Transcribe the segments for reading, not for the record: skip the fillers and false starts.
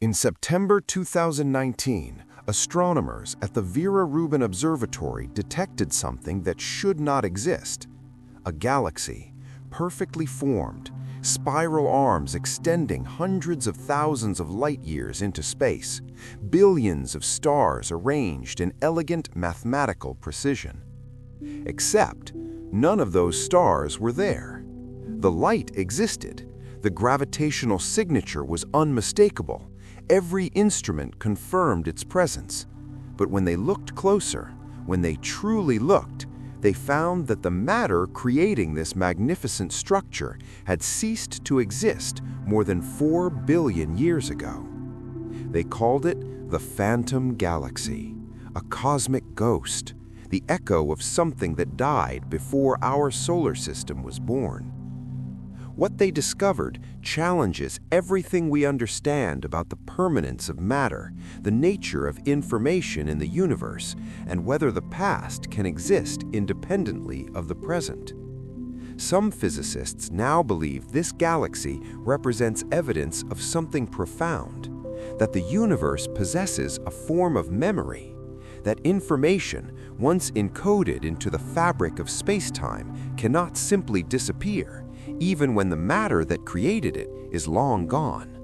In September 2019, astronomers at the Vera Rubin Observatory detected something that should not exist. A galaxy, perfectly formed, spiral arms extending hundreds of thousands of light-years into space, billions of stars arranged in elegant mathematical precision. Except, none of those stars were there. The light existed. The gravitational signature was unmistakable. Every instrument confirmed its presence. But when they looked closer, when they truly looked, they found that the matter creating this magnificent structure had ceased to exist more than 4 billion years ago. They called it the Phantom Galaxy, a cosmic ghost, the echo of something that died before our solar system was born. What they discovered challenges everything we understand about the permanence of matter, the nature of information in the universe, and whether the past can exist independently of the present. Some physicists now believe this galaxy represents evidence of something profound, that the universe possesses a form of memory, that information, once encoded into the fabric of space-time, cannot simply disappear, even when the matter that created it is long gone.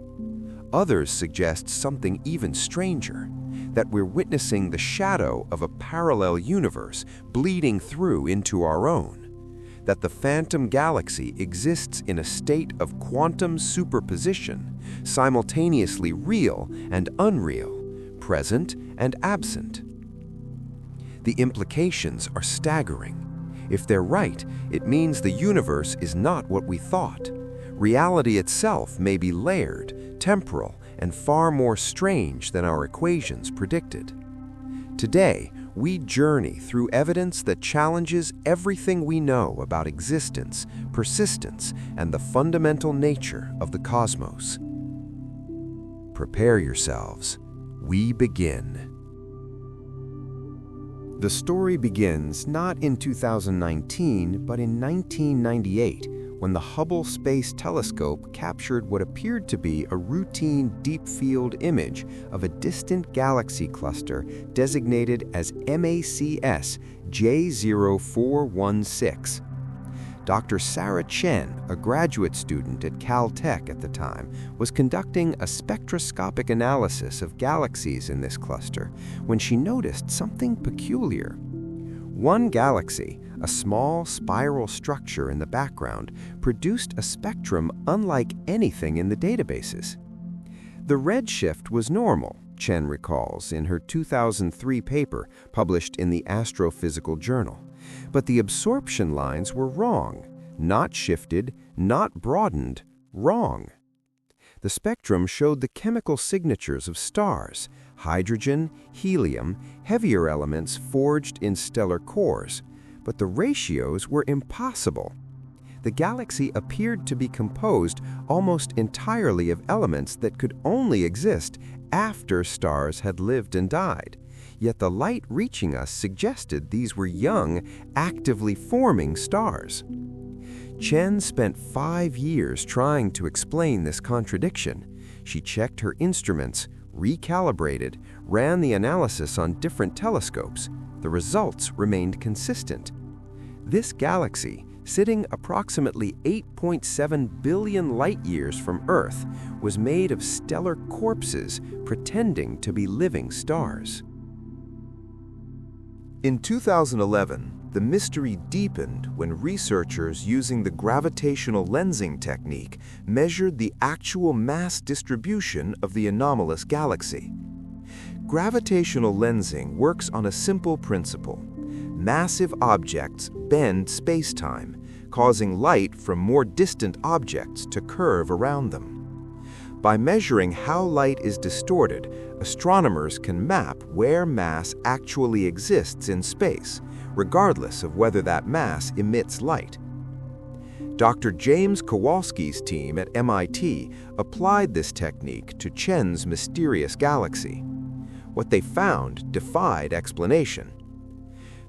Others suggest something even stranger, that we're witnessing the shadow of a parallel universe bleeding through into our own, that the Phantom Galaxy exists in a state of quantum superposition, simultaneously real and unreal, present and absent. The implications are staggering. If they're right, it means the universe is not what we thought. Reality itself may be layered, temporal, and far more strange than our equations predicted. Today, we journey through evidence that challenges everything we know about existence, persistence, and the fundamental nature of the cosmos. Prepare yourselves. We begin. The story begins not in 2019, but in 1998, when the Hubble Space Telescope captured what appeared to be a routine deep-field image of a distant galaxy cluster designated as MACS J0416. Dr. Sarah Chen, a graduate student at Caltech at the time, was conducting a spectroscopic analysis of galaxies in this cluster when she noticed something peculiar. One galaxy, a small spiral structure in the background, produced a spectrum unlike anything in the databases. The redshift was normal, Chen recalls in her 2003 paper published in the Astrophysical Journal. But the absorption lines were wrong, not shifted, not broadened, wrong. The spectrum showed the chemical signatures of stars, hydrogen, helium, heavier elements forged in stellar cores, but the ratios were impossible. The galaxy appeared to be composed almost entirely of elements that could only exist after stars had lived and died. Yet the light reaching us suggested these were young, actively forming stars. Chen spent 5 years trying to explain this contradiction. She checked her instruments, recalibrated, ran the analysis on different telescopes. The results remained consistent. This galaxy, sitting approximately 8.7 billion light-years from Earth, was made of stellar corpses pretending to be living stars. In 2011, the mystery deepened when researchers using the gravitational lensing technique measured the actual mass distribution of the anomalous galaxy. Gravitational lensing works on a simple principle. Massive objects bend space-time, causing light from more distant objects to curve around them. By measuring how light is distorted, astronomers can map where mass actually exists in space, regardless of whether that mass emits light. Dr. James Kowalski's team at MIT applied this technique to Chen's mysterious galaxy. What they found defied explanation.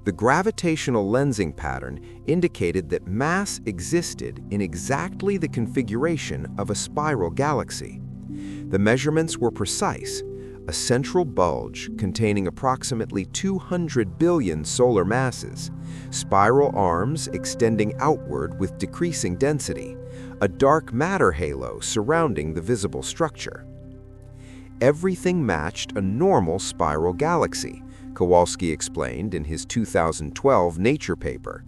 The gravitational lensing pattern indicated that mass existed in exactly the configuration of a spiral galaxy. The measurements were precise: a central bulge containing approximately 200 billion solar masses, spiral arms extending outward with decreasing density, a dark matter halo surrounding the visible structure. Everything matched a normal spiral galaxy, Kowalski explained in his 2012 Nature paper,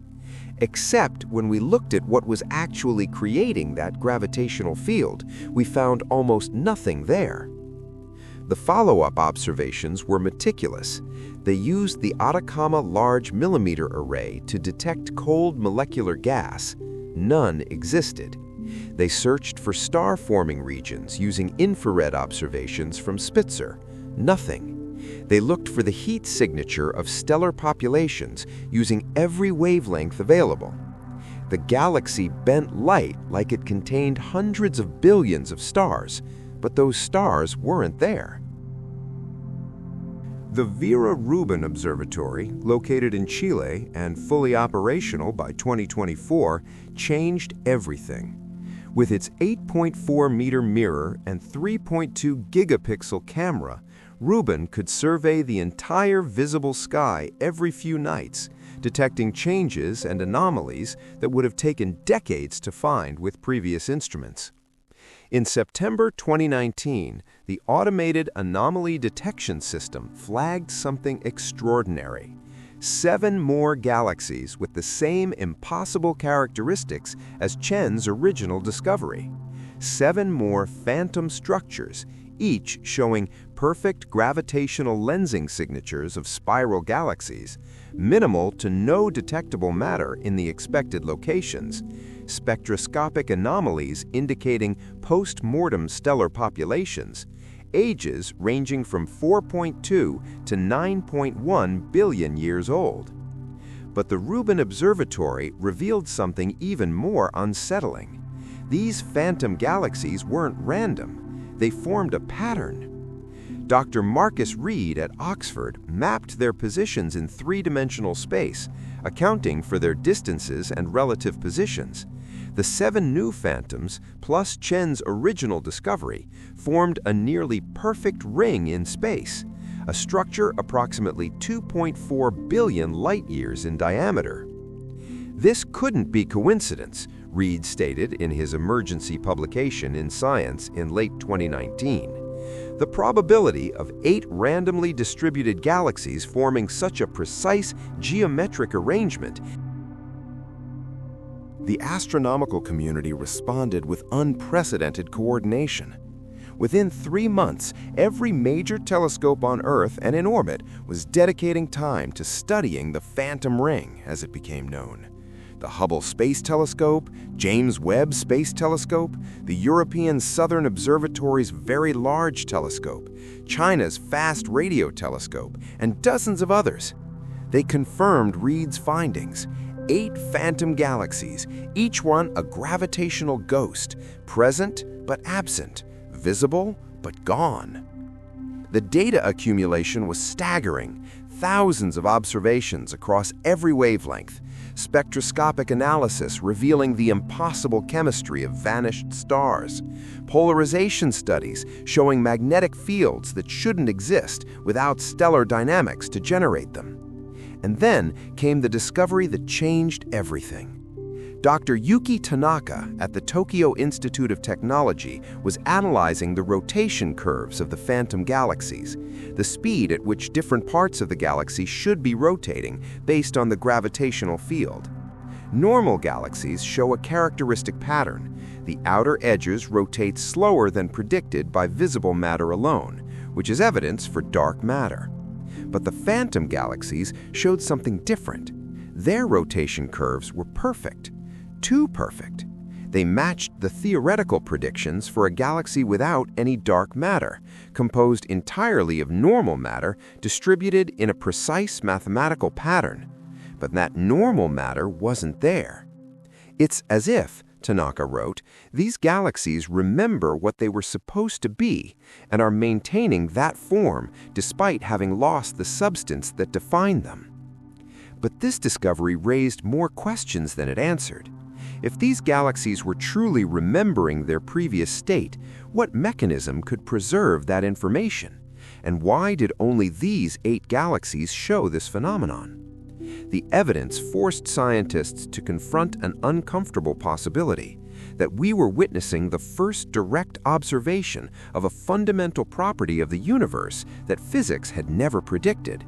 except when we looked at what was actually creating that gravitational field, we found almost nothing there. The follow-up observations were meticulous. They used the Atacama Large Millimeter Array to detect cold molecular gas. None existed. They searched for star-forming regions using infrared observations from Spitzer. Nothing. They looked for the heat signature of stellar populations using every wavelength available. The galaxy bent light like it contained hundreds of billions of stars, but those stars weren't there. The Vera Rubin Observatory, located in Chile and fully operational by 2024, changed everything. With its 8.4-meter mirror and 3.2 gigapixel camera, Rubin could survey the entire visible sky every few nights, detecting changes and anomalies that would have taken decades to find with previous instruments. In September 2019, the Automated Anomaly Detection System flagged something extraordinary: 7 more galaxies with the same impossible characteristics as Chen's original discovery. 7 more phantom structures, each showing perfect gravitational lensing signatures of spiral galaxies, minimal to no detectable matter in the expected locations, spectroscopic anomalies indicating post-mortem stellar populations, ages ranging from 4.2 to 9.1 billion years old. But the Rubin Observatory revealed something even more unsettling. These phantom galaxies weren't random. They formed a pattern. Dr. Marcus Reed at Oxford mapped their positions in three-dimensional space, accounting for their distances and relative positions. The 7 new phantoms, plus Chen's original discovery, formed a nearly perfect ring in space, a structure approximately 2.4 billion light-years in diameter. This couldn't be coincidence, Reed stated in his emergency publication in Science in late 2019. The probability of 8 randomly distributed galaxies forming such a precise geometric arrangement. The astronomical community responded with unprecedented coordination. Within 3 months, every major telescope on Earth and in orbit was dedicating time to studying the Phantom Ring, as it became known. The Hubble Space Telescope, James Webb Space Telescope, the European Southern Observatory's Very Large Telescope, China's Fast Radio Telescope, and dozens of others. They confirmed Reed's findings: 8 phantom galaxies, each one a gravitational ghost, present but absent, visible but gone. The data accumulation was staggering: thousands of observations across every wavelength, spectroscopic analysis revealing the impossible chemistry of vanished stars, polarization studies showing magnetic fields that shouldn't exist without stellar dynamics to generate them. And then came the discovery that changed everything. Dr. Yuki Tanaka at the Tokyo Institute of Technology was analyzing the rotation curves of the phantom galaxies, the speed at which different parts of the galaxy should be rotating based on the gravitational field. Normal galaxies show a characteristic pattern. The outer edges rotate slower than predicted by visible matter alone, which is evidence for dark matter. But the phantom galaxies showed something different. Their rotation curves were perfect. Too perfect. They matched the theoretical predictions for a galaxy without any dark matter, composed entirely of normal matter distributed in a precise mathematical pattern. But that normal matter wasn't there. It's as if, Tanaka wrote, these galaxies remember what they were supposed to be and are maintaining that form despite having lost the substance that defined them. But this discovery raised more questions than it answered. If these galaxies were truly remembering their previous state, what mechanism could preserve that information? And why did only these 8 galaxies show this phenomenon? The evidence forced scientists to confront an uncomfortable possibility that we were witnessing the first direct observation of a fundamental property of the universe that physics had never predicted.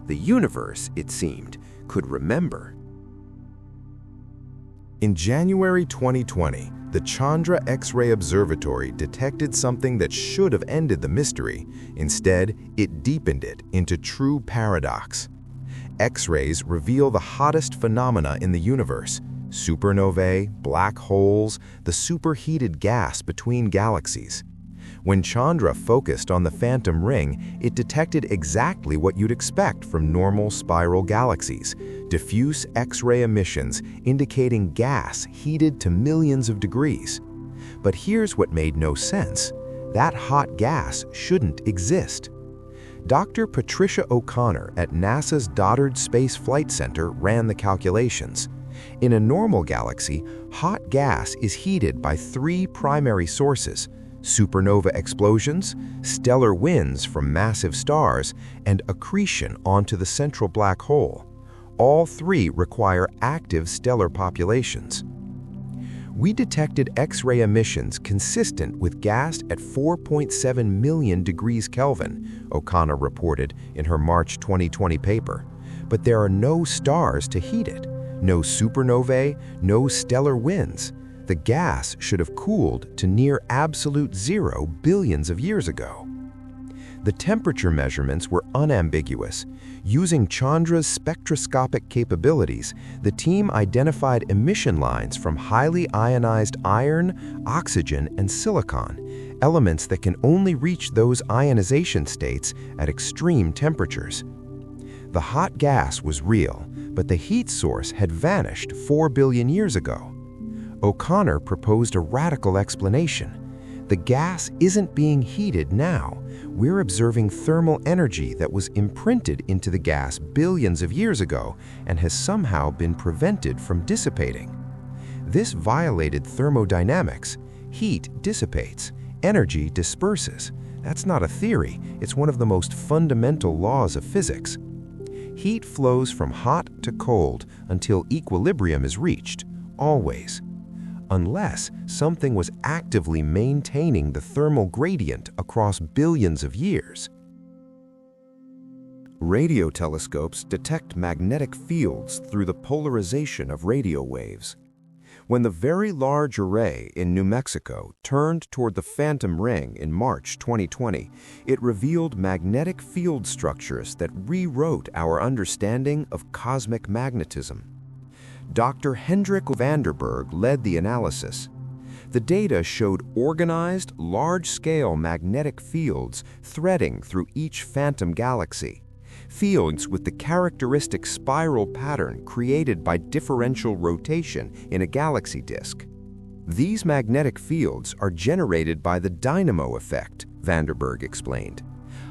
The universe, it seemed, could remember. In January 2020, the Chandra X-ray Observatory detected something that should have ended the mystery. Instead, it deepened it into true paradox. X-rays reveal the hottest phenomena in the universe: supernovae, black holes, the superheated gas between galaxies. When Chandra focused on the phantom ring, it detected exactly what you'd expect from normal spiral galaxies: diffuse X-ray emissions indicating gas heated to millions of degrees. But here's what made no sense: that hot gas shouldn't exist. Dr. Patricia O'Connor at NASA's Goddard Space Flight Center ran the calculations. In a normal galaxy, hot gas is heated by 3 primary sources: supernova explosions, stellar winds from massive stars, and accretion onto the central black hole. All 3 require active stellar populations. We detected X-ray emissions consistent with gas at 4.7 million degrees Kelvin, O'Connor reported in her March 2020 paper. But there are no stars to heat it, no supernovae, no stellar winds. The gas should have cooled to near absolute zero billions of years ago. The temperature measurements were unambiguous. Using Chandra's spectroscopic capabilities, the team identified emission lines from highly ionized iron, oxygen, and silicon, elements that can only reach those ionization states at extreme temperatures. The hot gas was real, but the heat source had vanished 4 billion years ago. O'Connor proposed a radical explanation. The gas isn't being heated now. We're observing thermal energy that was imprinted into the gas billions of years ago and has somehow been prevented from dissipating. This violated thermodynamics. Heat dissipates, energy disperses. That's not a theory, it's one of the most fundamental laws of physics. Heat flows from hot to cold until equilibrium is reached, always. Unless something was actively maintaining the thermal gradient across billions of years. Radio telescopes detect magnetic fields through the polarization of radio waves. When the Very Large Array in New Mexico turned toward the phantom ring in March 2020, it revealed magnetic field structures that rewrote our understanding of cosmic magnetism. Dr. Hendrik Vanderberg led the analysis. The data showed organized, large-scale magnetic fields threading through each phantom galaxy, fields with the characteristic spiral pattern created by differential rotation in a galaxy disk. These magnetic fields are generated by the dynamo effect, Vanderberg explained.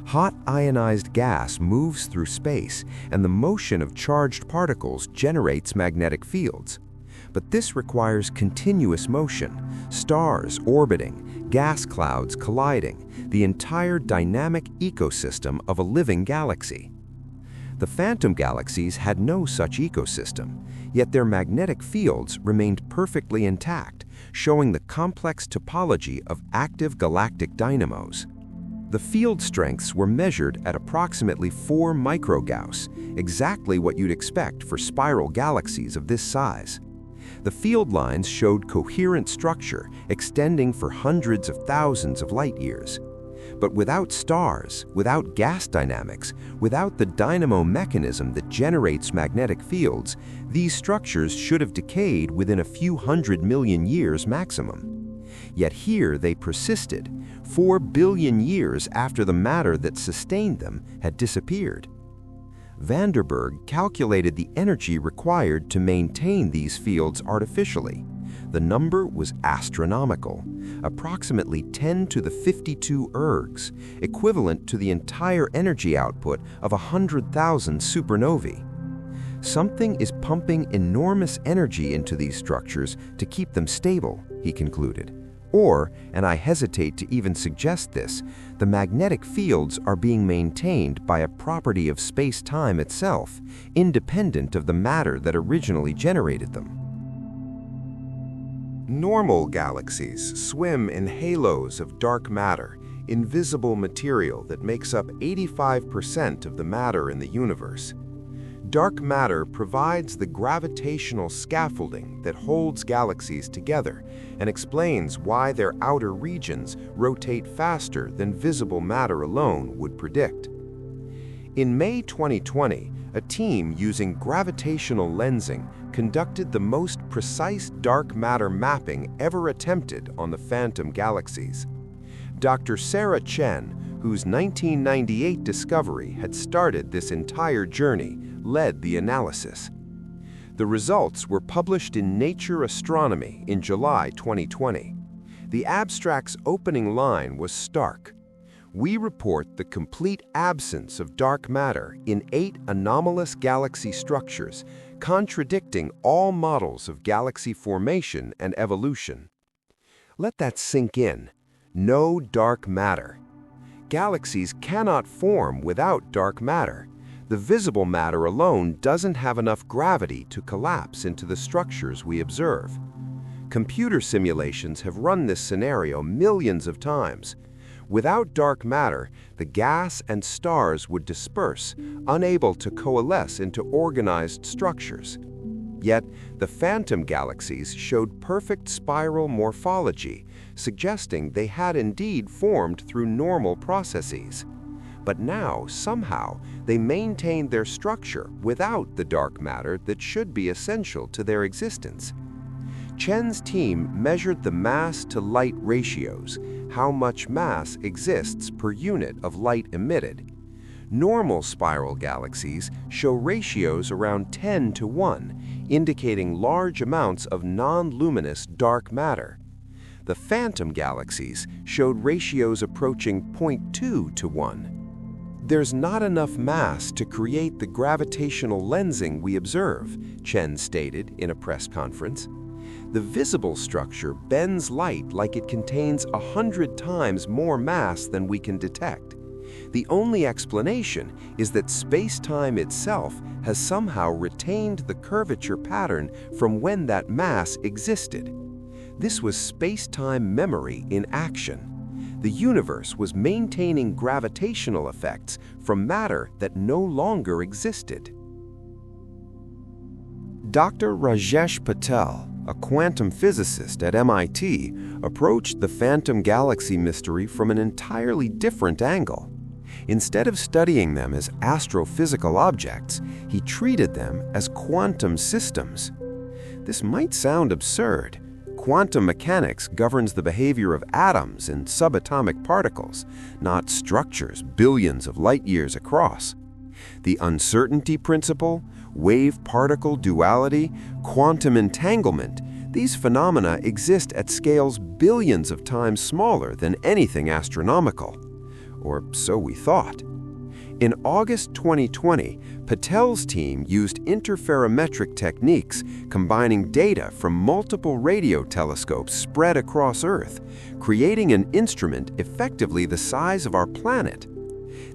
Hot ionized gas moves through space, and the motion of charged particles generates magnetic fields. But this requires continuous motion, stars orbiting, gas clouds colliding, the entire dynamic ecosystem of a living galaxy. The phantom galaxies had no such ecosystem, yet their magnetic fields remained perfectly intact, showing the complex topology of active galactic dynamos. The field strengths were measured at approximately 4 microgauss, exactly what you'd expect for spiral galaxies of this size. The field lines showed coherent structure extending for hundreds of thousands of light years. But without stars, without gas dynamics, without the dynamo mechanism that generates magnetic fields, these structures should have decayed within a few 100 million years maximum. Yet here they persisted, 4 billion years after the matter that sustained them had disappeared. Vanderberg calculated the energy required to maintain these fields artificially. The number was astronomical, approximately 10 to the 52 ergs, equivalent to the entire energy output of 100,000 supernovae. Something is pumping enormous energy into these structures to keep them stable, he concluded. Or, and I hesitate to even suggest this, the magnetic fields are being maintained by a property of space-time itself, independent of the matter that originally generated them. Normal galaxies swim in halos of dark matter, invisible material that makes up 85% of the matter in the universe. Dark matter provides the gravitational scaffolding that holds galaxies together and explains why their outer regions rotate faster than visible matter alone would predict. In May 2020, a team using gravitational lensing conducted the most precise dark matter mapping ever attempted on the phantom galaxies. Dr. Sarah Chen, whose 1998 discovery had started this entire journey, led the analysis. The results were published in Nature Astronomy in July 2020. The abstract's opening line was stark. We report the complete absence of dark matter in 8 anomalous galaxy structures, contradicting all models of galaxy formation and evolution. Let that sink in. No dark matter. Galaxies cannot form without dark matter. The visible matter alone doesn't have enough gravity to collapse into the structures we observe. Computer simulations have run this scenario millions of times. Without dark matter, the gas and stars would disperse, unable to coalesce into organized structures. Yet, the phantom galaxies showed perfect spiral morphology, suggesting they had indeed formed through normal processes. But now, somehow, they maintained their structure without the dark matter that should be essential to their existence. Chen's team measured the mass-to-light ratios, how much mass exists per unit of light emitted. Normal spiral galaxies show ratios around 10 to 1, indicating large amounts of non-luminous dark matter. The phantom galaxies showed ratios approaching 0.2 to 1. There's not enough mass to create the gravitational lensing we observe, Chen stated in a press conference. The visible structure bends light like it contains 100 times more mass than we can detect. The only explanation is that space-time itself has somehow retained the curvature pattern from when that mass existed. This was space-time memory in action. The universe was maintaining gravitational effects from matter that no longer existed. Dr. Rajesh Patel, a quantum physicist at MIT, approached the phantom galaxy mystery from an entirely different angle. Instead of studying them as astrophysical objects, he treated them as quantum systems. This might sound absurd. Quantum mechanics governs the behavior of atoms and subatomic particles, not structures billions of light years across. The uncertainty principle, wave-particle duality, quantum entanglement, these phenomena exist at scales billions of times smaller than anything astronomical. Or so we thought. In August 2020, Patel's team used interferometric techniques combining data from multiple radio telescopes spread across Earth, creating an instrument effectively the size of our planet.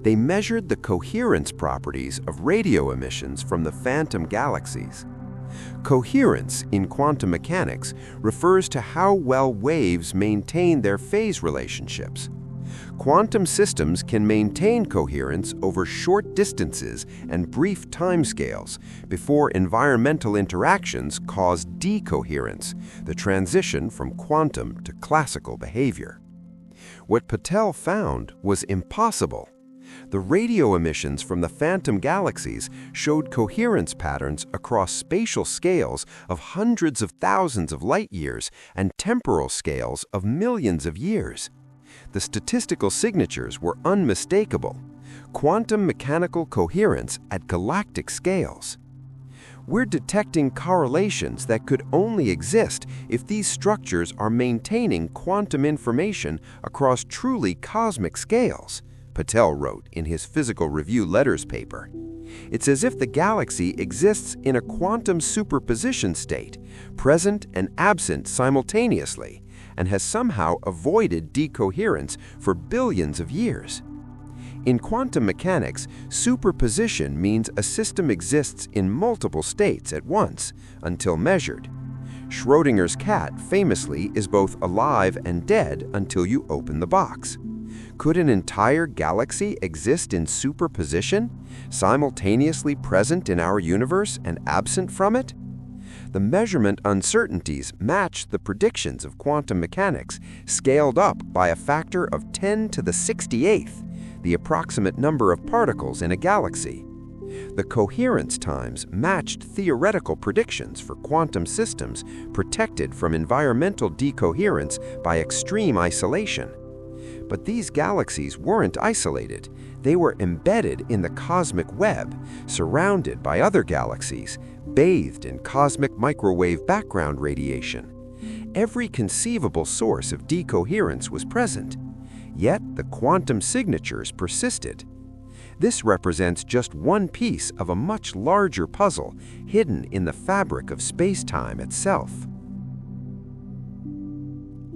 They measured the coherence properties of radio emissions from the phantom galaxies. Coherence in quantum mechanics refers to how well waves maintain their phase relationships. Quantum systems can maintain coherence over short distances and brief timescales before environmental interactions cause decoherence, the transition from quantum to classical behavior. What Patel found was impossible. The radio emissions from the phantom galaxies showed coherence patterns across spatial scales of hundreds of thousands of light years and temporal scales of millions of years. The statistical signatures were unmistakable. Quantum mechanical coherence at galactic scales. We're detecting correlations that could only exist if these structures are maintaining quantum information across truly cosmic scales, Patel wrote in his Physical Review Letters paper. It's as if the galaxy exists in a quantum superposition state, present and absent simultaneously, and has somehow avoided decoherence for billions of years. In quantum mechanics, superposition means a system exists in multiple states at once, until measured. Schrödinger's cat famously is both alive and dead until you open the box. Could an entire galaxy exist in superposition, simultaneously present in our universe and absent from it? The measurement uncertainties match the predictions of quantum mechanics, scaled up by a factor of 10 to the 68th, the approximate number of particles in a galaxy. The coherence times matched theoretical predictions for quantum systems protected from environmental decoherence by extreme isolation. But these galaxies weren't isolated. They were embedded in the cosmic web, surrounded by other galaxies, bathed in cosmic microwave background radiation. Every conceivable source of decoherence was present, yet the quantum signatures persisted. This represents just one piece of a much larger puzzle hidden in the fabric of space-time itself.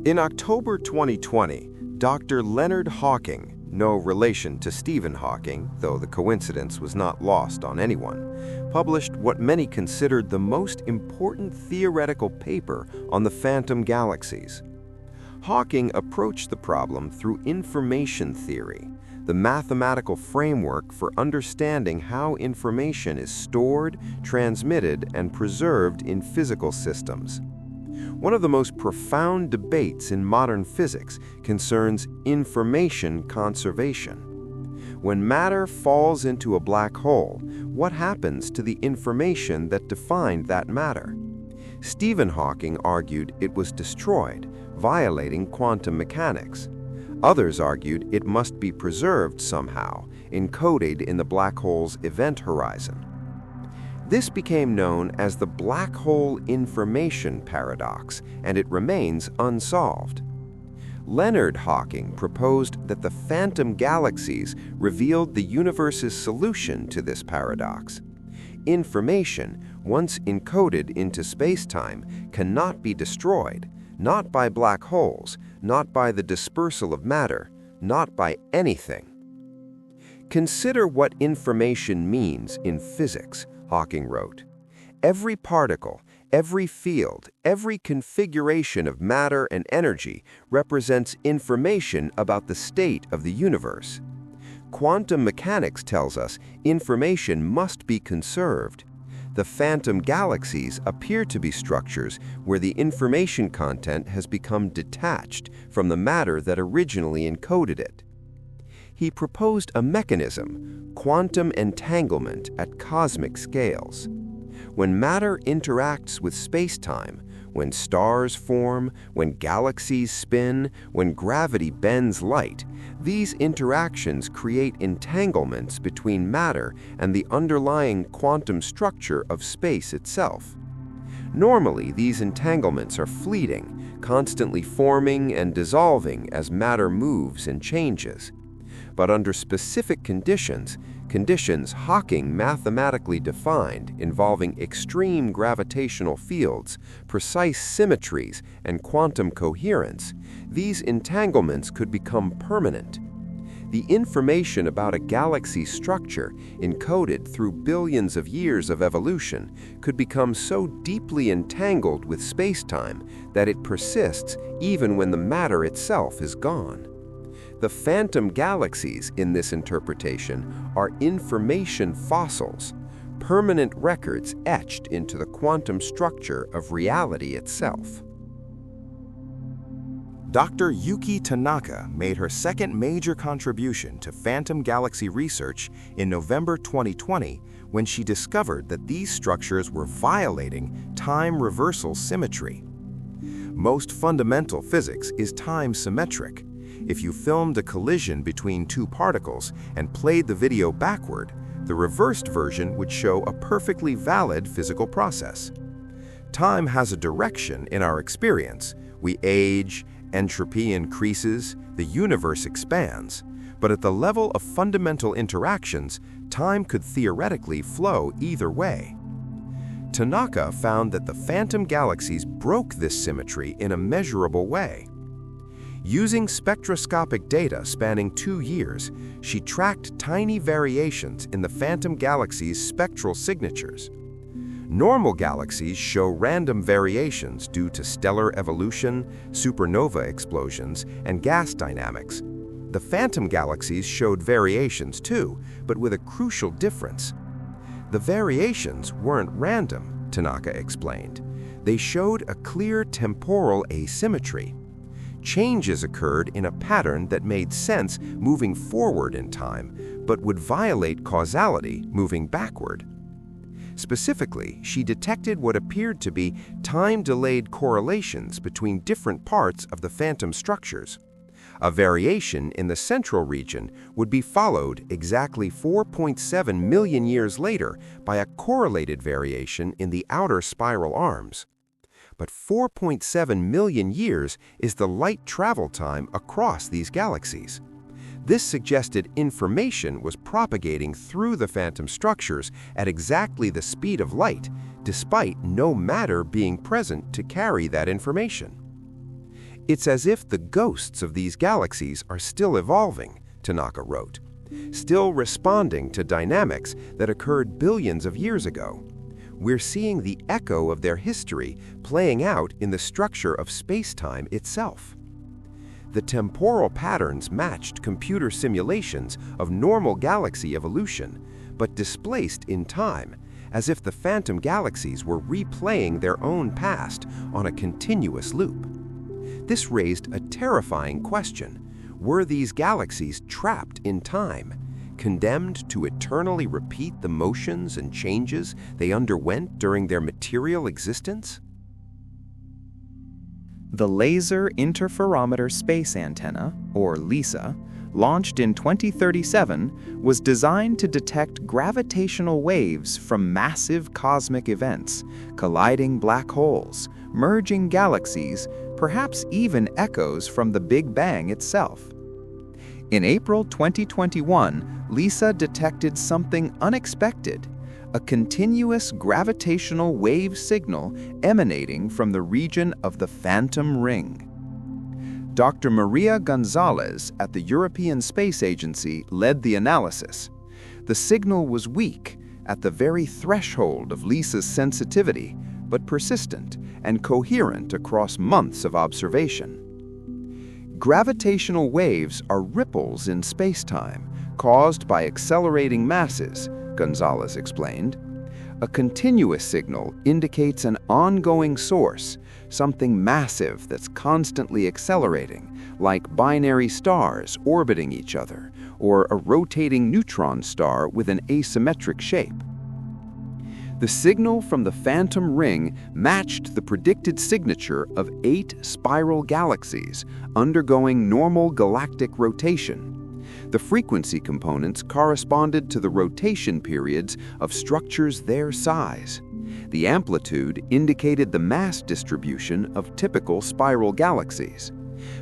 In October 2020, Dr. Leonard Hawking, no relation to Stephen Hawking, though the coincidence was not lost on anyone, published what many considered the most important theoretical paper on the phantom galaxies. Hawking approached the problem through information theory, the mathematical framework for understanding how information is stored, transmitted, and preserved in physical systems. One of the most profound debates in modern physics concerns information conservation. When matter falls into a black hole, what happens to the information that defined that matter? Stephen Hawking argued it was destroyed, violating quantum mechanics. Others argued it must be preserved somehow, encoded in the black hole's event horizon. This became known as the black hole information paradox, and it remains unsolved. Leonard Hawking proposed that the phantom galaxies revealed the universe's solution to this paradox. Information, once encoded into spacetime, cannot be destroyed, not by black holes, not by the dispersal of matter, not by anything. Consider what information means in physics, Hawking wrote. Every particle, every field, every configuration of matter and energy represents information about the state of the universe. Quantum mechanics tells us information must be conserved. The phantom galaxies appear to be structures where the information content has become detached from the matter that originally encoded it. He proposed a mechanism, quantum entanglement at cosmic scales. When matter interacts with space-time, when stars form, when galaxies spin, when gravity bends light, these interactions create entanglements between matter and the underlying quantum structure of space itself. Normally, these entanglements are fleeting, constantly forming and dissolving as matter moves and changes. But under specific conditions Hawking mathematically defined involving extreme gravitational fields, precise symmetries, and quantum coherence, these entanglements could become permanent. The information about a galaxy's structure, encoded through billions of years of evolution, could become so deeply entangled with spacetime that it persists even when the matter itself is gone. The phantom galaxies in this interpretation are information fossils, permanent records etched into the quantum structure of reality itself. Dr. Yuki Tanaka made her second major contribution to phantom galaxy research in November 2020 when she discovered that these structures were violating time reversal symmetry. Most fundamental physics is time symmetric. If you filmed a collision between two particles and played the video backward, the reversed version would show a perfectly valid physical process. Time has a direction in our experience. We age, entropy increases, the universe expands. but at the level of fundamental interactions, time could theoretically flow either way. Tanaka found that the phantom galaxies broke this symmetry in a measurable way. Using spectroscopic data spanning 2 years, she tracked tiny variations in the phantom galaxies' spectral signatures. Normal galaxies show random variations due to stellar evolution, supernova explosions, and gas dynamics. The phantom galaxies showed variations too, but with a crucial difference. The variations weren't random, Tanaka explained. They showed a clear temporal asymmetry. Changes occurred in a pattern that made sense moving forward in time, but would violate causality moving backward. Specifically, she detected what appeared to be time-delayed correlations between different parts of the phantom structures. A variation in the central region would be followed exactly 4.7 million years later by a correlated variation in the outer spiral arms. But 4.7 million years is the light travel time across these galaxies. This suggested information was propagating through the phantom structures at exactly the speed of light, despite no matter being present to carry that information. It's as if the ghosts of these galaxies are still evolving, Tanaka wrote, still responding to dynamics that occurred billions of years ago. We're seeing the echo of their history playing out in the structure of space-time itself. The temporal patterns matched computer simulations of normal galaxy evolution, but displaced in time, as if the phantom galaxies were replaying their own past on a continuous loop. This raised a terrifying question. Were these galaxies trapped in time, condemned to eternally repeat the motions and changes they underwent during their material existence? The Laser Interferometer Space Antenna, or LISA, launched in 2037, was designed to detect gravitational waves from massive cosmic events, colliding black holes, merging galaxies, perhaps even echoes from the Big Bang itself. In April 2021, LISA detected something unexpected, a continuous gravitational wave signal emanating from the region of the Phantom Ring. Dr. Maria Gonzalez at the European Space Agency led the analysis. The signal was weak, at the very threshold of LISA's sensitivity, but persistent and coherent across months of observation. Gravitational waves are ripples in space-time caused by accelerating masses, Gonzalez explained. A continuous signal indicates an ongoing source, something massive that's constantly accelerating, like binary stars orbiting each other, or a rotating neutron star with an asymmetric shape. The signal from the Phantom Ring matched the predicted signature of 8 spiral galaxies undergoing normal galactic rotation. The frequency components corresponded to the rotation periods of structures their size. The amplitude indicated the mass distribution of typical spiral galaxies.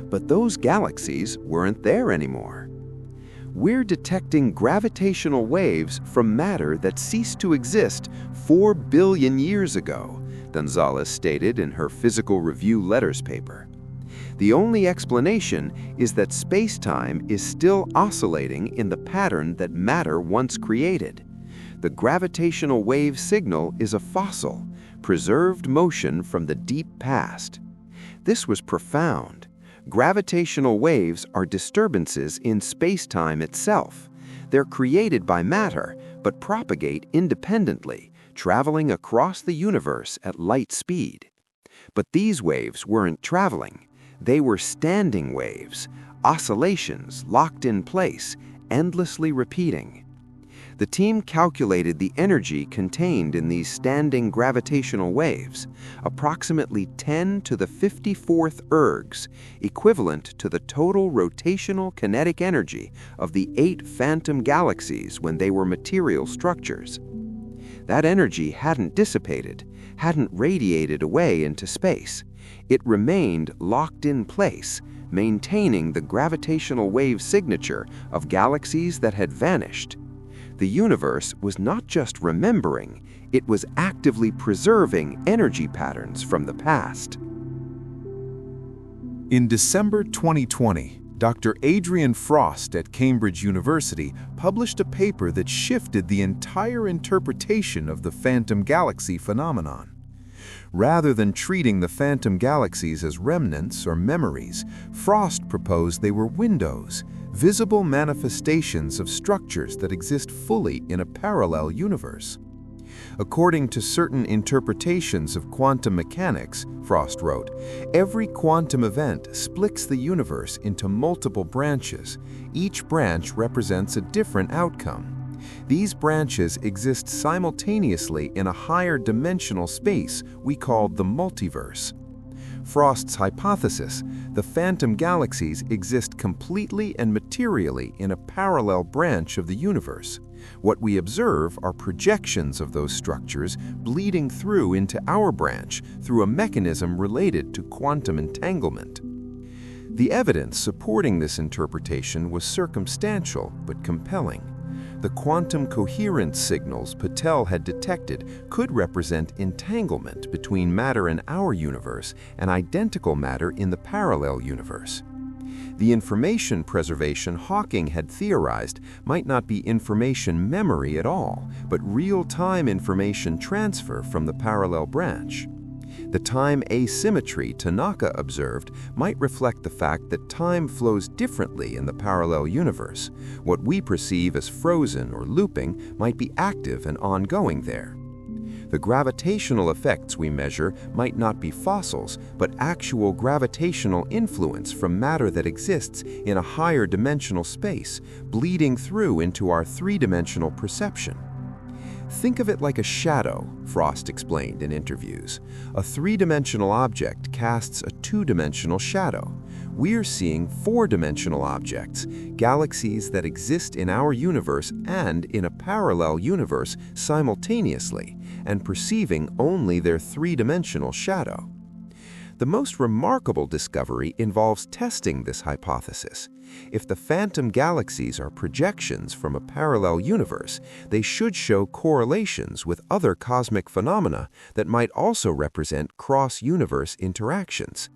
But those galaxies weren't there anymore. We're detecting gravitational waves from matter that ceased to exist 4 billion years ago, Gonzalez stated in her Physical Review Letters paper. The only explanation is that space-time is still oscillating in the pattern that matter once created. The gravitational wave signal is a fossil, preserved motion from the deep past. This was profound. Gravitational waves are disturbances in space-time itself. They're created by matter, but propagate independently, traveling across the universe at light speed. But these waves weren't traveling. They were standing waves, oscillations locked in place, endlessly repeating. The team calculated the energy contained in these standing gravitational waves, approximately 10 to the 54th ergs, equivalent to the total rotational kinetic energy of the 8 phantom galaxies when they were material structures. That energy hadn't dissipated, hadn't radiated away into space. It remained locked in place, maintaining the gravitational wave signature of galaxies that had vanished. The universe was not just remembering, it was actively preserving energy patterns from the past. In December 2020, Dr. Adrian Frost at Cambridge University published a paper that shifted the entire interpretation of the phantom galaxy phenomenon. Rather than treating the phantom galaxies as remnants or memories, Frost proposed they were windows, visible manifestations of structures that exist fully in a parallel universe. According to certain interpretations of quantum mechanics, Frost wrote, every quantum event splits the universe into multiple branches. Each branch represents a different outcome. These branches exist simultaneously in a higher dimensional space we call the multiverse. Frost's hypothesis, the phantom galaxies exist completely and materially in a parallel branch of the universe. What we observe are projections of those structures bleeding through into our branch through a mechanism related to quantum entanglement. The evidence supporting this interpretation was circumstantial but compelling. The quantum coherence signals Patel had detected could represent entanglement between matter in our universe and identical matter in the parallel universe. The information preservation Hawking had theorized might not be information memory at all, but real-time information transfer from the parallel branch. The time asymmetry Tanaka observed might reflect the fact that time flows differently in the parallel universe. What we perceive as frozen or looping might be active and ongoing there. The gravitational effects we measure might not be fossils, but actual gravitational influence from matter that exists in a higher dimensional space, bleeding through into our three-dimensional perception. Think of it like a shadow, Frost explained in interviews. A three-dimensional object casts a two-dimensional shadow. We're seeing four-dimensional objects, galaxies that exist in our universe and in a parallel universe simultaneously, and perceiving only their three-dimensional shadow. The most remarkable discovery involves testing this hypothesis. If the phantom galaxies are projections from a parallel universe, they should show correlations with other cosmic phenomena that might also represent cross-universe interactions.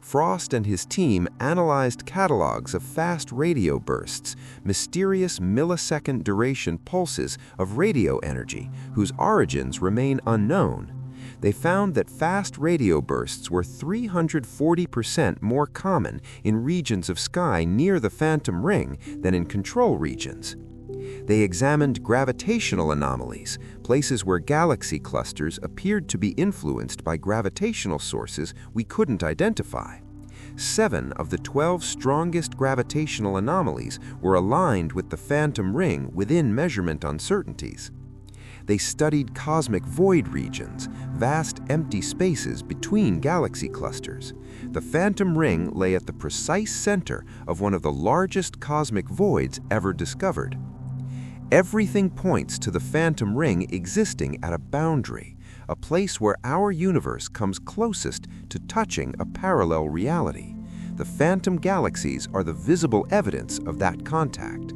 Frost and his team analyzed catalogs of fast radio bursts, mysterious millisecond duration pulses of radio energy whose origins remain unknown. They found that fast radio bursts were 340% more common in regions of sky near the phantom ring than in control regions. They examined gravitational anomalies, places where galaxy clusters appeared to be influenced by gravitational sources we couldn't identify. 7 of the 12 strongest gravitational anomalies were aligned with the phantom ring within measurement uncertainties. They studied cosmic void regions, vast empty spaces between galaxy clusters. The phantom ring lay at the precise center of one of the largest cosmic voids ever discovered. Everything points to the phantom ring existing at a boundary, a place where our universe comes closest to touching a parallel reality. The phantom galaxies are the visible evidence of that contact.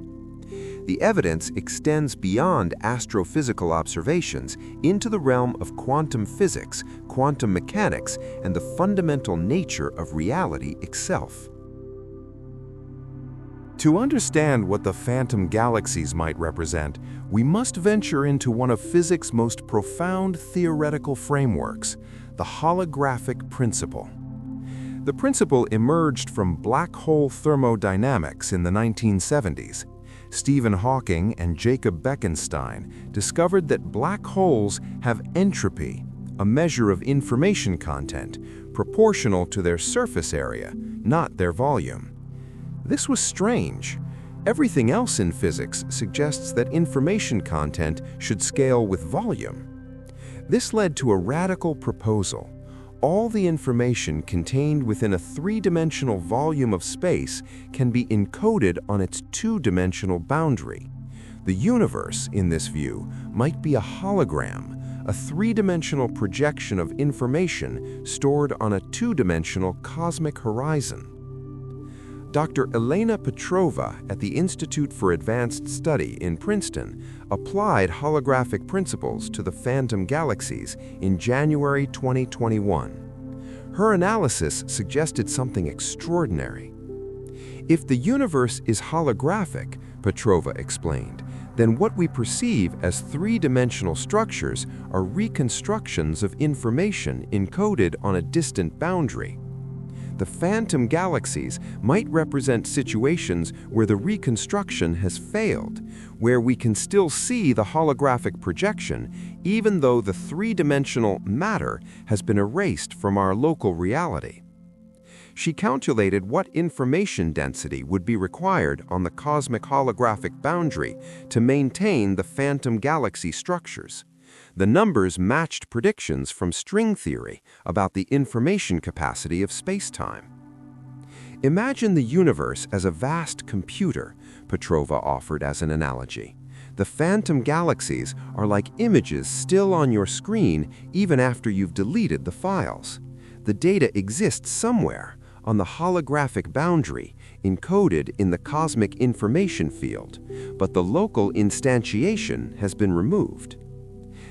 The evidence extends beyond astrophysical observations into the realm of quantum physics, quantum mechanics, and the fundamental nature of reality itself. To understand what the phantom galaxies might represent, we must venture into one of physics' most profound theoretical frameworks, the holographic principle. The principle emerged from black hole thermodynamics in the 1970s. Stephen Hawking and Jacob Bekenstein discovered that black holes have entropy, a measure of information content, proportional to their surface area, not their volume. This was strange. Everything else in physics suggests that information content should scale with volume. This led to a radical proposal. All the information contained within a three-dimensional volume of space can be encoded on its two-dimensional boundary. The universe, in this view, might be a hologram, a three-dimensional projection of information stored on a two-dimensional cosmic horizon. Dr. Elena Petrova at the Institute for Advanced Study in Princeton applied holographic principles to the phantom galaxies in January 2021. Her analysis suggested something extraordinary. If the universe is holographic, Petrova explained, then what we perceive as three-dimensional structures are reconstructions of information encoded on a distant boundary. The phantom galaxies might represent situations where the reconstruction has failed, where we can still see the holographic projection even though the three-dimensional matter has been erased from our local reality. She calculated what information density would be required on the cosmic holographic boundary to maintain the phantom galaxy structures. The numbers matched predictions from string theory about the information capacity of space-time. Imagine the universe as a vast computer, Petrova offered as an analogy. The phantom galaxies are like images still on your screen even after you've deleted the files. The data exists somewhere on the holographic boundary, encoded in the cosmic information field, but the local instantiation has been removed.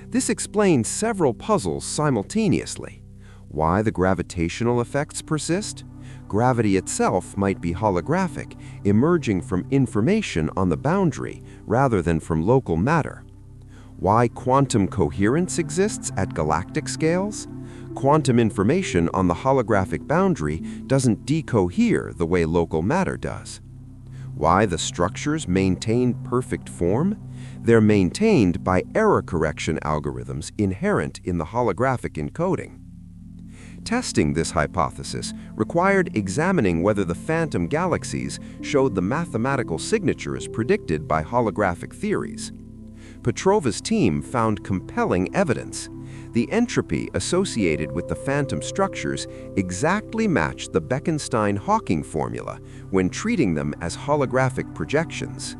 This explains several puzzles simultaneously. Why the gravitational effects persist? Gravity itself might be holographic, emerging from information on the boundary rather than from local matter. Why quantum coherence exists at galactic scales? Quantum information on the holographic boundary doesn't decohere the way local matter does. Why the structures maintain perfect form? They're maintained by error correction algorithms inherent in the holographic encoding. Testing this hypothesis required examining whether the phantom galaxies showed the mathematical signatures predicted by holographic theories. Petrova's team found compelling evidence. The entropy associated with the phantom structures exactly matched the Bekenstein-Hawking formula when treating them as holographic projections.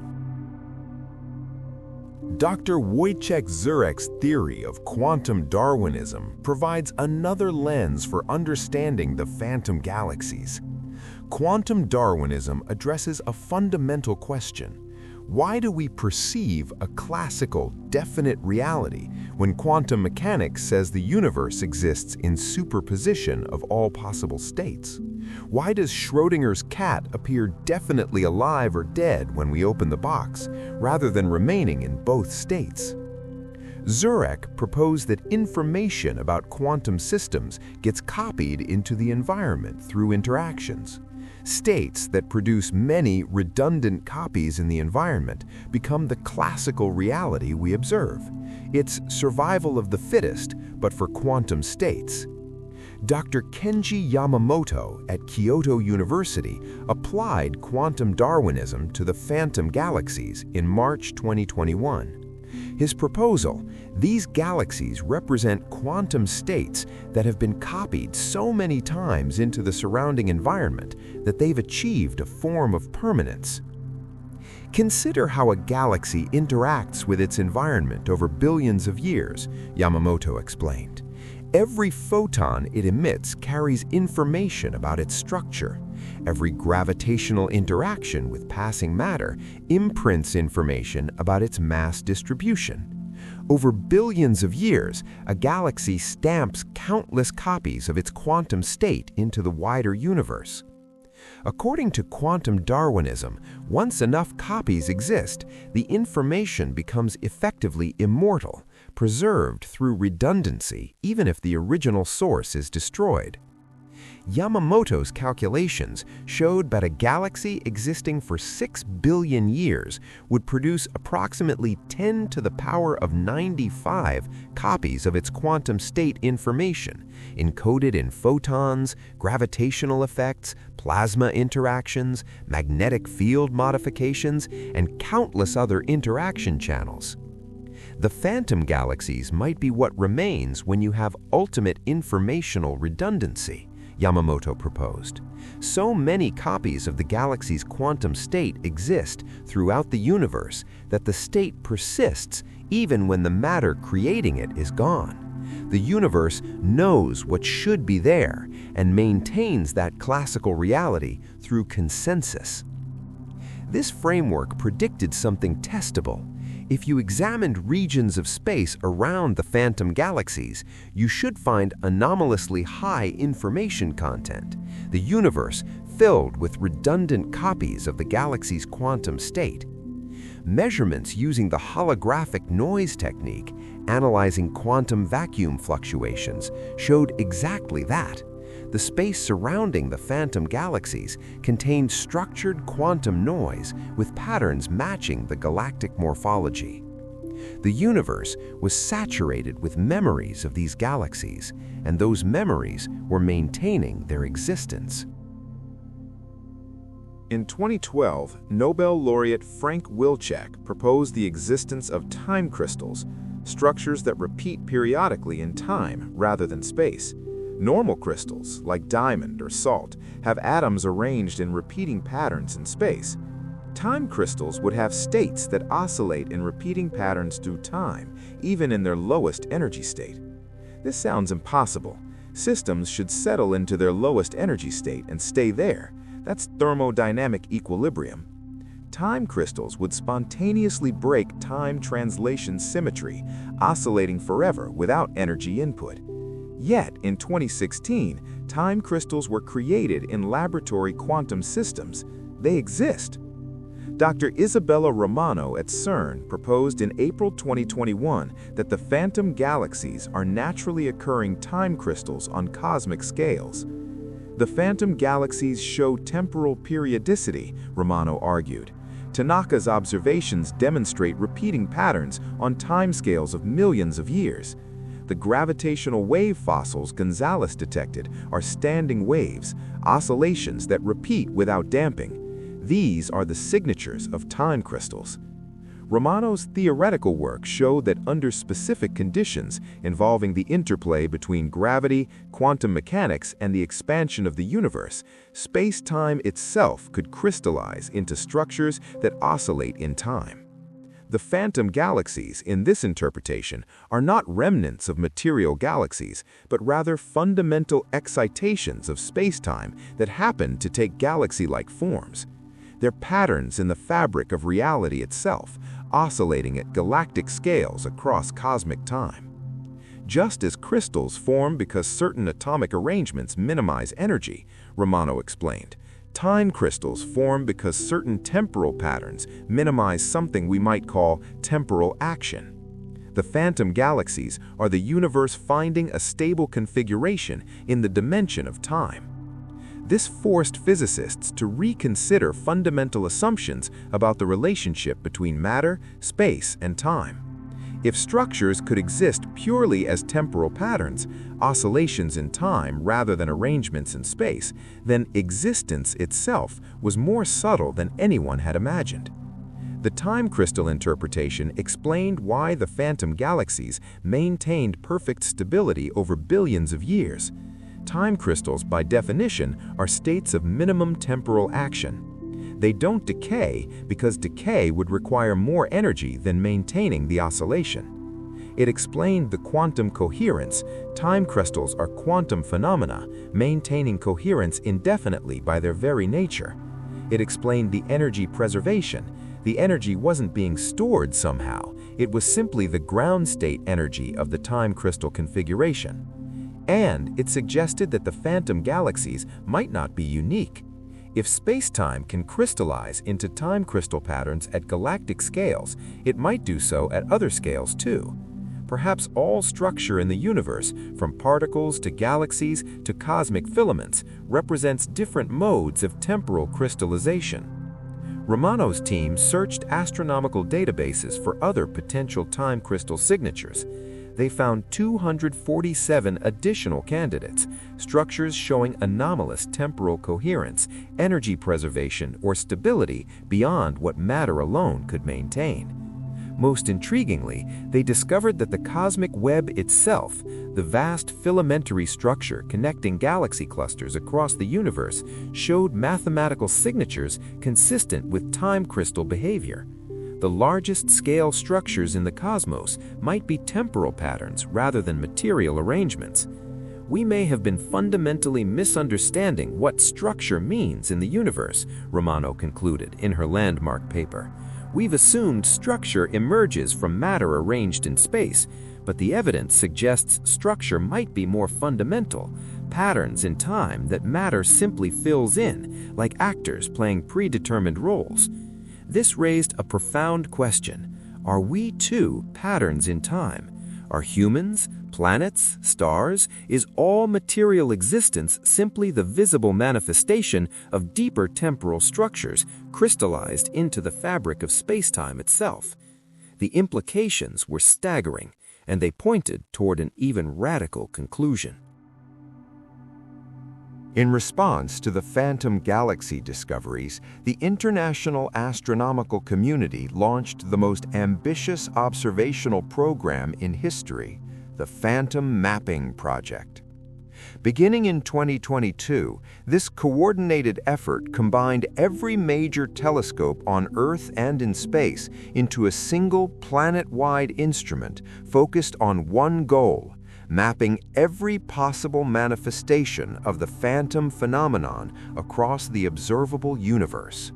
Dr. Wojciech Zurek's theory of quantum Darwinism provides another lens for understanding the phantom galaxies. Quantum Darwinism addresses a fundamental question. Why do we perceive a classical, definite reality when quantum mechanics says the universe exists in superposition of all possible states? Why does Schrödinger's cat appear definitely alive or dead when we open the box, rather than remaining in both states? Zurek proposed that information about quantum systems gets copied into the environment through interactions. States that produce many redundant copies in the environment become the classical reality we observe. It's survival of the fittest, but for quantum states. Dr. Kenji Yamamoto at Kyoto University applied quantum Darwinism to the phantom galaxies in March 2021. His proposal, these galaxies represent quantum states that have been copied so many times into the surrounding environment that they've achieved a form of permanence. Consider how a galaxy interacts with its environment over billions of years, Yamamoto explained. Every photon it emits carries information about its structure. Every gravitational interaction with passing matter imprints information about its mass distribution. Over billions of years, a galaxy stamps countless copies of its quantum state into the wider universe. According to quantum Darwinism, once enough copies exist, the information becomes effectively immortal, preserved through redundancy even if the original source is destroyed. Yamamoto's calculations showed that a galaxy existing for 6 billion years would produce approximately 10 to the power of 95 copies of its quantum state information, encoded in photons, gravitational effects, plasma interactions, magnetic field modifications, and countless other interaction channels. The phantom galaxies might be what remains when you have ultimate informational redundancy. Yamamoto proposed. So many copies of the galaxy's quantum state exist throughout the universe that the state persists even when the matter creating it is gone. The universe knows what should be there and maintains that classical reality through consensus. This framework predicted something testable. If you examined regions of space around the phantom galaxies, you should find anomalously high information content, the universe filled with redundant copies of the galaxy's quantum state. Measurements using the holographic noise technique, analyzing quantum vacuum fluctuations, showed exactly that. The space surrounding the phantom galaxies contained structured quantum noise with patterns matching the galactic morphology. The universe was saturated with memories of these galaxies, and those memories were maintaining their existence. In 2012, Nobel laureate Frank Wilczek proposed the existence of time crystals, structures that repeat periodically in time rather than space. Normal crystals, like diamond or salt, have atoms arranged in repeating patterns in space. Time crystals would have states that oscillate in repeating patterns through time, even in their lowest energy state. This sounds impossible. Systems should settle into their lowest energy state and stay there. That's thermodynamic equilibrium. Time crystals would spontaneously break time translation symmetry, oscillating forever without energy input. Yet, in 2016, time crystals were created in laboratory quantum systems. They exist. Dr. Isabella Romano at CERN proposed in April 2021 that the phantom galaxies are naturally occurring time crystals on cosmic scales. The phantom galaxies show temporal periodicity, Romano argued. Tanaka's observations demonstrate repeating patterns on timescales of millions of years. The gravitational wave fossils Gonzalez detected are standing waves, oscillations that repeat without damping. These are the signatures of time crystals. Romano's theoretical work showed that under specific conditions involving the interplay between gravity, quantum mechanics, and the expansion of the universe, space-time itself could crystallize into structures that oscillate in time. The phantom galaxies, in this interpretation, are not remnants of material galaxies, but rather fundamental excitations of space-time that happen to take galaxy-like forms. They're patterns in the fabric of reality itself, oscillating at galactic scales across cosmic time. Just as crystals form because certain atomic arrangements minimize energy, Romano explained, time crystals form because certain temporal patterns minimize something we might call temporal action. The phantom galaxies are the universe finding a stable configuration in the dimension of time. This forced physicists to reconsider fundamental assumptions about the relationship between matter, space, and time. If structures could exist purely as temporal patterns, oscillations in time rather than arrangements in space, then existence itself was more subtle than anyone had imagined. The time crystal interpretation explained why the phantom galaxies maintained perfect stability over billions of years. Time crystals, by definition, are states of minimum temporal action. They don't decay because decay would require more energy than maintaining the oscillation. It explained the quantum coherence. Time crystals are quantum phenomena, maintaining coherence indefinitely by their very nature. It explained the energy preservation. The energy wasn't being stored somehow. It was simply the ground state energy of the time crystal configuration. And it suggested that the phantom galaxies might not be unique. If space-time can crystallize into time crystal patterns at galactic scales, it might do so at other scales too. Perhaps all structure in the universe, from particles to galaxies to cosmic filaments, represents different modes of temporal crystallization. Romano's team searched astronomical databases for other potential time crystal signatures. They found 247 additional candidates, structures showing anomalous temporal coherence, energy preservation, or stability beyond what matter alone could maintain. Most intriguingly, they discovered that the cosmic web itself, the vast filamentary structure connecting galaxy clusters across the universe, showed mathematical signatures consistent with time crystal behavior. The largest scale structures in the cosmos might be temporal patterns rather than material arrangements. We may have been fundamentally misunderstanding what structure means in the universe, Romano concluded in her landmark paper. We've assumed structure emerges from matter arranged in space, but the evidence suggests structure might be more fundamental, patterns in time that matter simply fills in, like actors playing predetermined roles. This raised a profound question. Are we too patterns in time? Are humans, planets, stars, is all material existence simply the visible manifestation of deeper temporal structures crystallized into the fabric of space-time itself? The implications were staggering, and they pointed toward an even radical conclusion. In response to the phantom galaxy discoveries, the international astronomical community launched the most ambitious observational program in history, the Phantom Mapping Project. Beginning in 2022, this coordinated effort combined every major telescope on Earth and in space into a single planet-wide instrument focused on one goal: mapping every possible manifestation of the phantom phenomenon across the observable universe.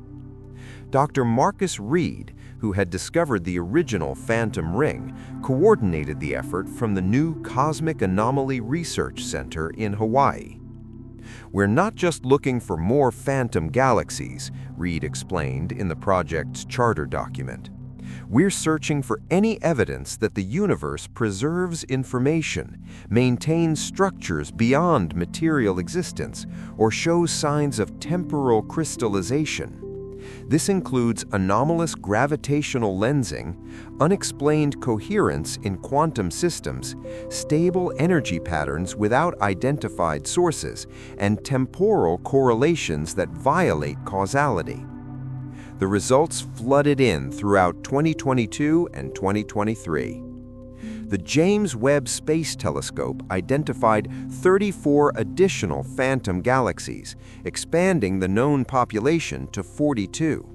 Dr. Marcus Reed, who had discovered the original phantom ring, coordinated the effort from the new Cosmic Anomaly Research Center in Hawaii. "We're not just looking for more phantom galaxies," Reed explained in the project's charter document. "We're searching for any evidence that the universe preserves information, maintains structures beyond material existence, or shows signs of temporal crystallization. This includes anomalous gravitational lensing, unexplained coherence in quantum systems, stable energy patterns without identified sources, and temporal correlations that violate causality." The results flooded in throughout 2022 and 2023. The James Webb Space Telescope identified 34 additional phantom galaxies, expanding the known population to 42.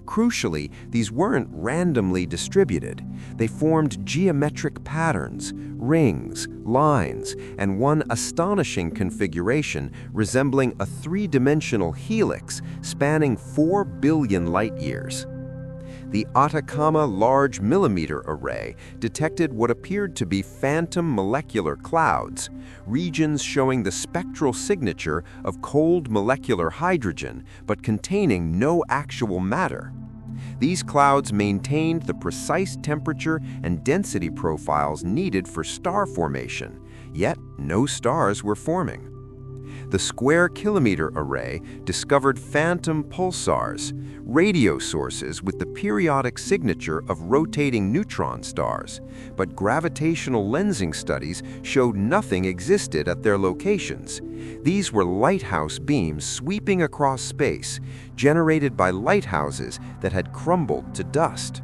Crucially, these weren't randomly distributed. They formed geometric patterns, rings, lines, and one astonishing configuration resembling a three-dimensional helix spanning 4 billion light-years. The Atacama Large Millimeter Array detected what appeared to be phantom molecular clouds, regions showing the spectral signature of cold molecular hydrogen but containing no actual matter. These clouds maintained the precise temperature and density profiles needed for star formation, yet no stars were forming. The Square Kilometer Array discovered phantom pulsars, radio sources with the periodic signature of rotating neutron stars, but gravitational lensing studies showed nothing existed at their locations. These were lighthouse beams sweeping across space, generated by lighthouses that had crumbled to dust.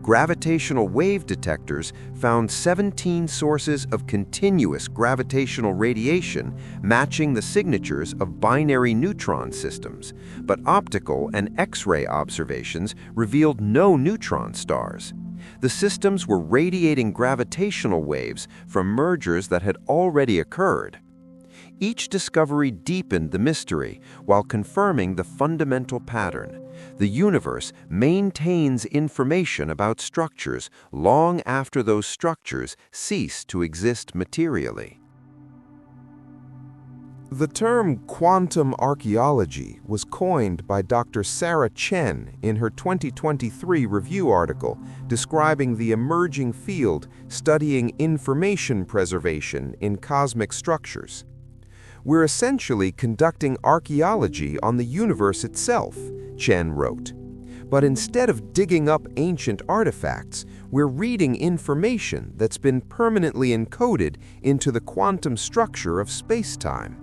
Gravitational wave detectors found 17 sources of continuous gravitational radiation matching the signatures of binary neutron systems, but optical and X-ray observations revealed no neutron stars. The systems were radiating gravitational waves from mergers that had already occurred. Each discovery deepened the mystery while confirming the fundamental pattern. The universe maintains information about structures long after those structures cease to exist materially. The term quantum archaeology was coined by Dr. Sarah Chen in her 2023 review article describing the emerging field studying information preservation in cosmic structures. "We're essentially conducting archaeology on the universe itself," Chen wrote. "But instead of digging up ancient artifacts, we're reading information that's been permanently encoded into the quantum structure of space-time.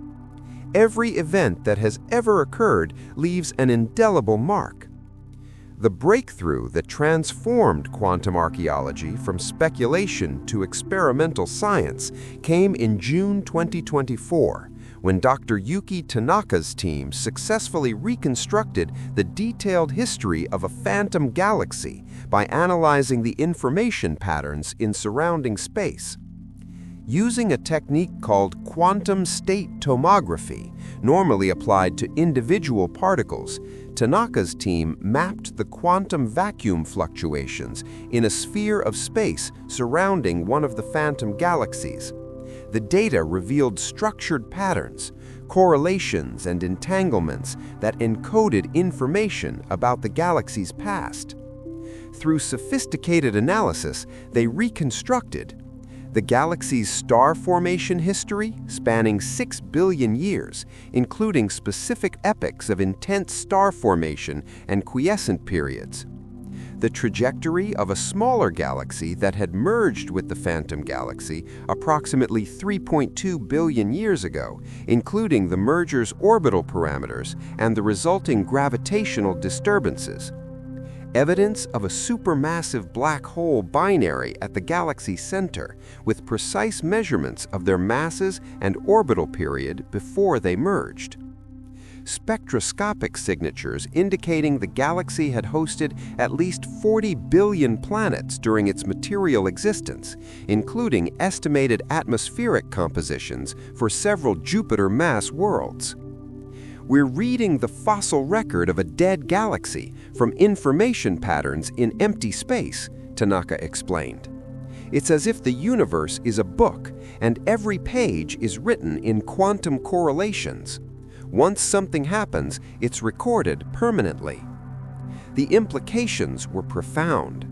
Every event that has ever occurred leaves an indelible mark. The breakthrough that transformed quantum archaeology from speculation to experimental science came in June 2024, when Dr. Yuki Tanaka's team successfully reconstructed the detailed history of a phantom galaxy by analyzing the information patterns in surrounding space. Using a technique called quantum state tomography, normally applied to individual particles, Tanaka's team mapped the quantum vacuum fluctuations in a sphere of space surrounding one of the phantom galaxies. The data revealed structured patterns, correlations, and entanglements that encoded information about the galaxy's past. Through sophisticated analysis, they reconstructed the galaxy's star formation history, spanning 6 billion years, including specific epochs of intense star formation and quiescent periods. The trajectory of a smaller galaxy that had merged with the phantom galaxy approximately 3.2 billion years ago, including the merger's orbital parameters and the resulting gravitational disturbances. Evidence of a supermassive black hole binary at the galaxy's center, with precise measurements of their masses and orbital period before they merged. Spectroscopic signatures indicating the galaxy had hosted at least 40 billion planets during its material existence, including estimated atmospheric compositions for several Jupiter-mass worlds. We're reading the fossil record of a dead galaxy from information patterns in empty space, Tanaka explained. It's as if the universe is a book, and every page is written in quantum correlations. Once something happens, it's recorded permanently. The implications were profound.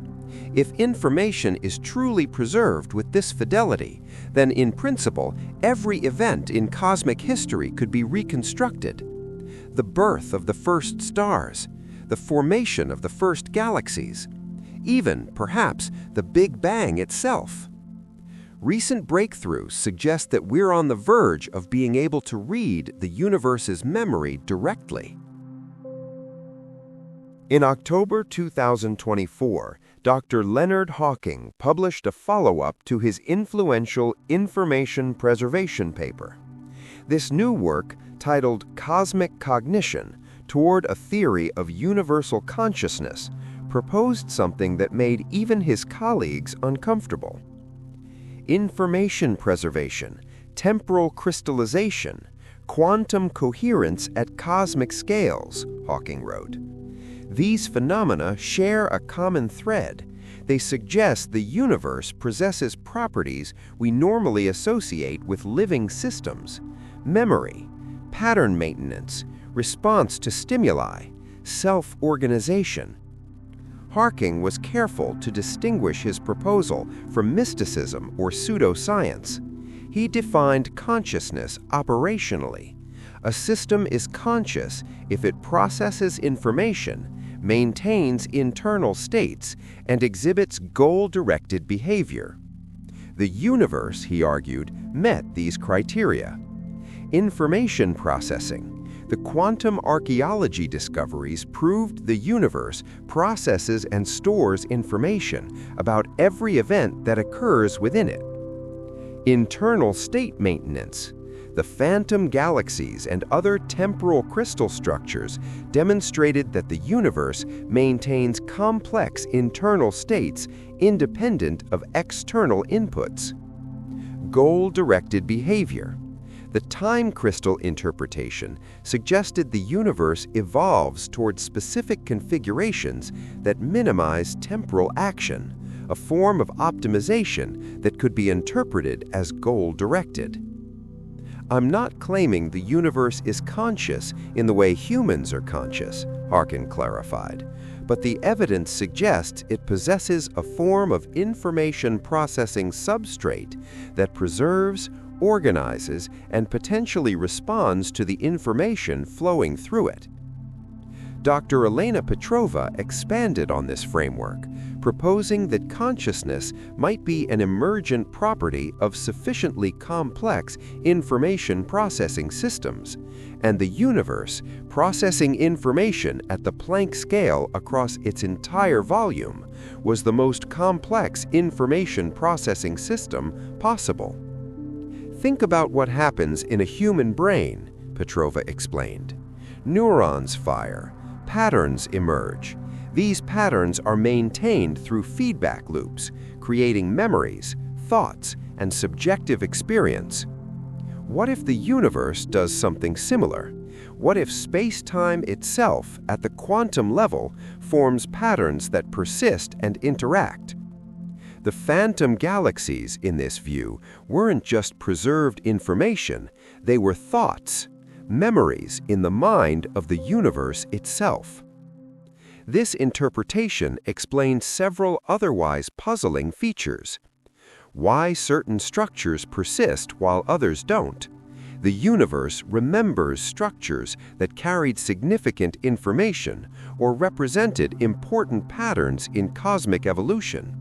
If information is truly preserved with this fidelity, then in principle, every event in cosmic history could be reconstructed. The birth of the first stars, the formation of the first galaxies, even, perhaps, the Big Bang itself. Recent breakthroughs suggest that we're on the verge of being able to read the universe's memory directly. In October 2024, Dr. Leonard Hawking published a follow-up to his influential information preservation paper. This new work, titled Cosmic Cognition, Toward a Theory of Universal Consciousness, proposed something that made even his colleagues uncomfortable. Information preservation, temporal crystallization, quantum coherence at cosmic scales, Hawking wrote. These phenomena share a common thread. They suggest the universe possesses properties we normally associate with living systems: memory, pattern maintenance, response to stimuli, self-organization. Hawking was careful to distinguish his proposal from mysticism or pseudoscience. He defined consciousness operationally. A system is conscious if it processes information, maintains internal states, and exhibits goal-directed behavior. The universe, he argued, met these criteria. Information processing. The quantum archaeology discoveries proved the universe processes and stores information about every event that occurs within it. Internal state maintenance. The phantom galaxies and other temporal crystal structures demonstrated that the universe maintains complex internal states independent of external inputs. Goal-directed behavior. The time crystal interpretation suggested the universe evolves toward specific configurations that minimize temporal action, a form of optimization that could be interpreted as goal-directed. I'm not claiming the universe is conscious in the way humans are conscious, Hawking clarified, but the evidence suggests it possesses a form of information processing substrate that preserves, organizes, and potentially responds to the information flowing through it. Dr. Elena Petrova expanded on this framework, proposing that consciousness might be an emergent property of sufficiently complex information processing systems, and the universe processing information at the Planck scale across its entire volume was the most complex information processing system possible. Think about what happens in a human brain, Petrova explained. Neurons fire, patterns emerge. These patterns are maintained through feedback loops, creating memories, thoughts, and subjective experience. What if the universe does something similar? What if space-time itself, at the quantum level, forms patterns that persist and interact? The phantom galaxies, in this view, weren't just preserved information, they were thoughts, memories in the mind of the universe itself. This interpretation explains several otherwise puzzling features. Why certain structures persist while others don't. The universe remembers structures that carried significant information or represented important patterns in cosmic evolution.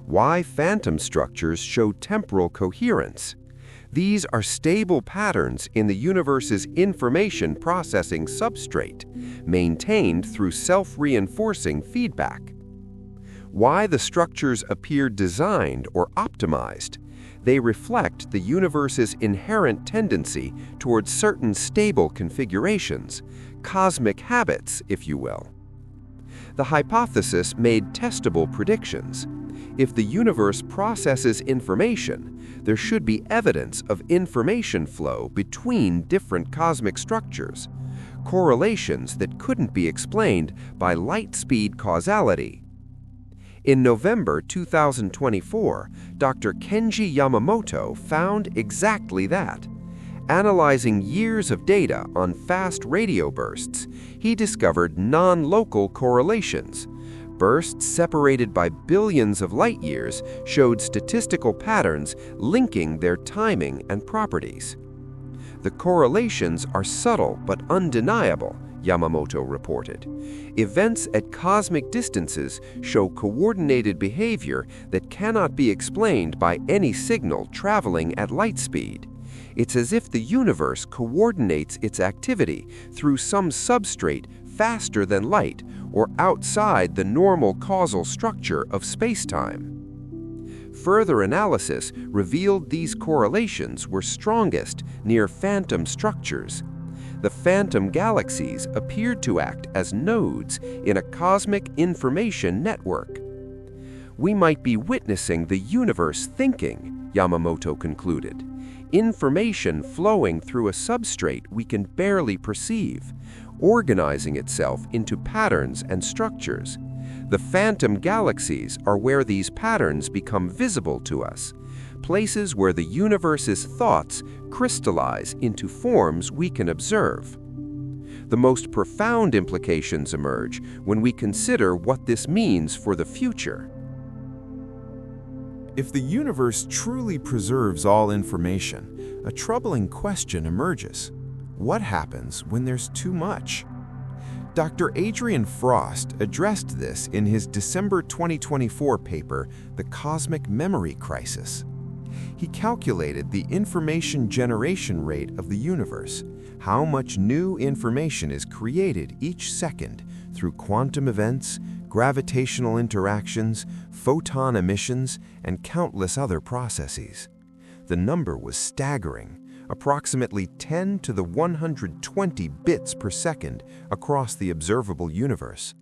Why phantom structures show temporal coherence. These are stable patterns in the universe's information processing substrate, maintained through self-reinforcing feedback. Why the structures appear designed or optimized. They reflect the universe's inherent tendency towards certain stable configurations, cosmic habits, if you will. The hypothesis made testable predictions. If the universe processes information, there should be evidence of information flow between different cosmic structures, correlations that couldn't be explained by light-speed causality. In November 2024, Dr. Kenji Yamamoto found exactly that. Analyzing years of data on fast radio bursts, he discovered non-local correlations. Bursts separated by billions of light-years showed statistical patterns linking their timing and properties. The correlations are subtle but undeniable, Yamamoto reported. Events at cosmic distances show coordinated behavior that cannot be explained by any signal traveling at light speed. It's as if the universe coordinates its activity through some substrate faster than light or outside the normal causal structure of spacetime. Further analysis revealed these correlations were strongest near phantom structures. The phantom galaxies appeared to act as nodes in a cosmic information network. We might be witnessing the universe thinking, Yamamoto concluded. Information flowing through a substrate we can barely perceive, organizing itself into patterns and structures. The phantom galaxies are where these patterns become visible to us, places where the universe's thoughts crystallize into forms we can observe. The most profound implications emerge when we consider what this means for the future. If the universe truly preserves all information, a troubling question emerges. What happens when there's too much? Dr. Adrian Frost addressed this in his December 2024 paper, The Cosmic Memory Crisis. He calculated the information generation rate of the universe, how much new information is created each second through quantum events, gravitational interactions, photon emissions, and countless other processes. The number was staggering, approximately 10 to the 120 bits per second across the observable universe.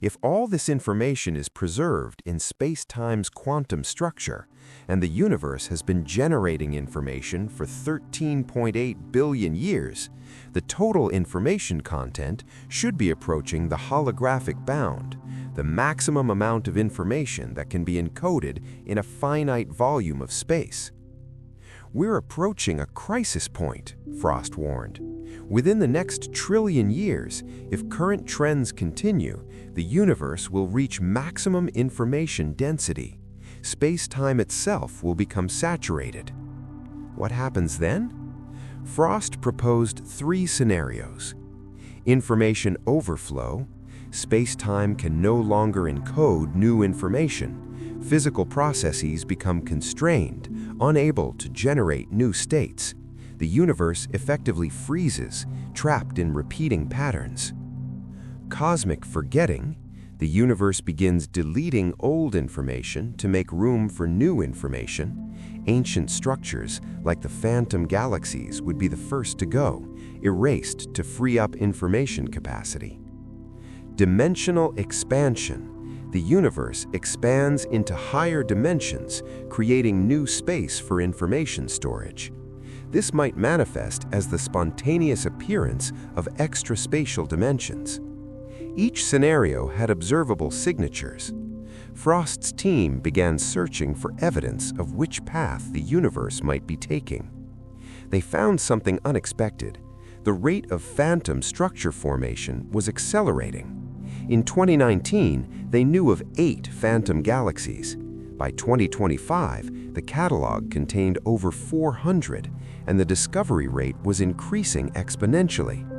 If all this information is preserved in space-time's quantum structure, and the universe has been generating information for 13.8 billion years, the total information content should be approaching the holographic bound, the maximum amount of information that can be encoded in a finite volume of space. We're approaching a crisis point, Frost warned. Within the next trillion years, if current trends continue, the universe will reach maximum information density. Space-time itself will become saturated. What happens then? Frost proposed 3 scenarios: information overflow, Space-time can no longer encode new information. Physical processes become constrained, unable to generate new states. The universe effectively freezes, trapped in repeating patterns. Cosmic forgetting. The universe begins deleting old information to make room for new information. Ancient structures, like the phantom galaxies, would be the first to go, erased to free up information capacity. Dimensional expansion. The universe expands into higher dimensions, creating new space for information storage. This might manifest as the spontaneous appearance of extraspatial dimensions. Each scenario had observable signatures. Frost's team began searching for evidence of which path the universe might be taking. They found something unexpected. The rate of phantom structure formation was accelerating. In 2019, they knew of 8 phantom galaxies. By 2025, the catalog contained over 400, and the discovery rate was increasing exponentially.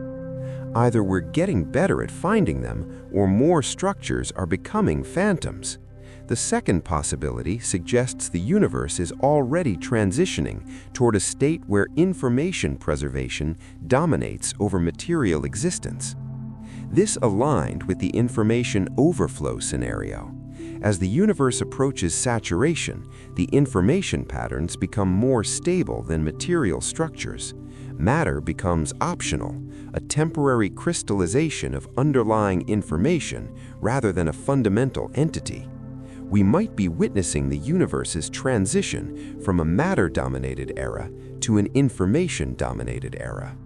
Either we're getting better at finding them, or more structures are becoming phantoms. The second possibility suggests the universe is already transitioning toward a state where information preservation dominates over material existence. This aligned with the information overflow scenario. As the universe approaches saturation, the information patterns become more stable than material structures. Matter becomes optional, a temporary crystallization of underlying information rather than a fundamental entity. We might be witnessing the universe's transition from a matter-dominated era to an information-dominated era.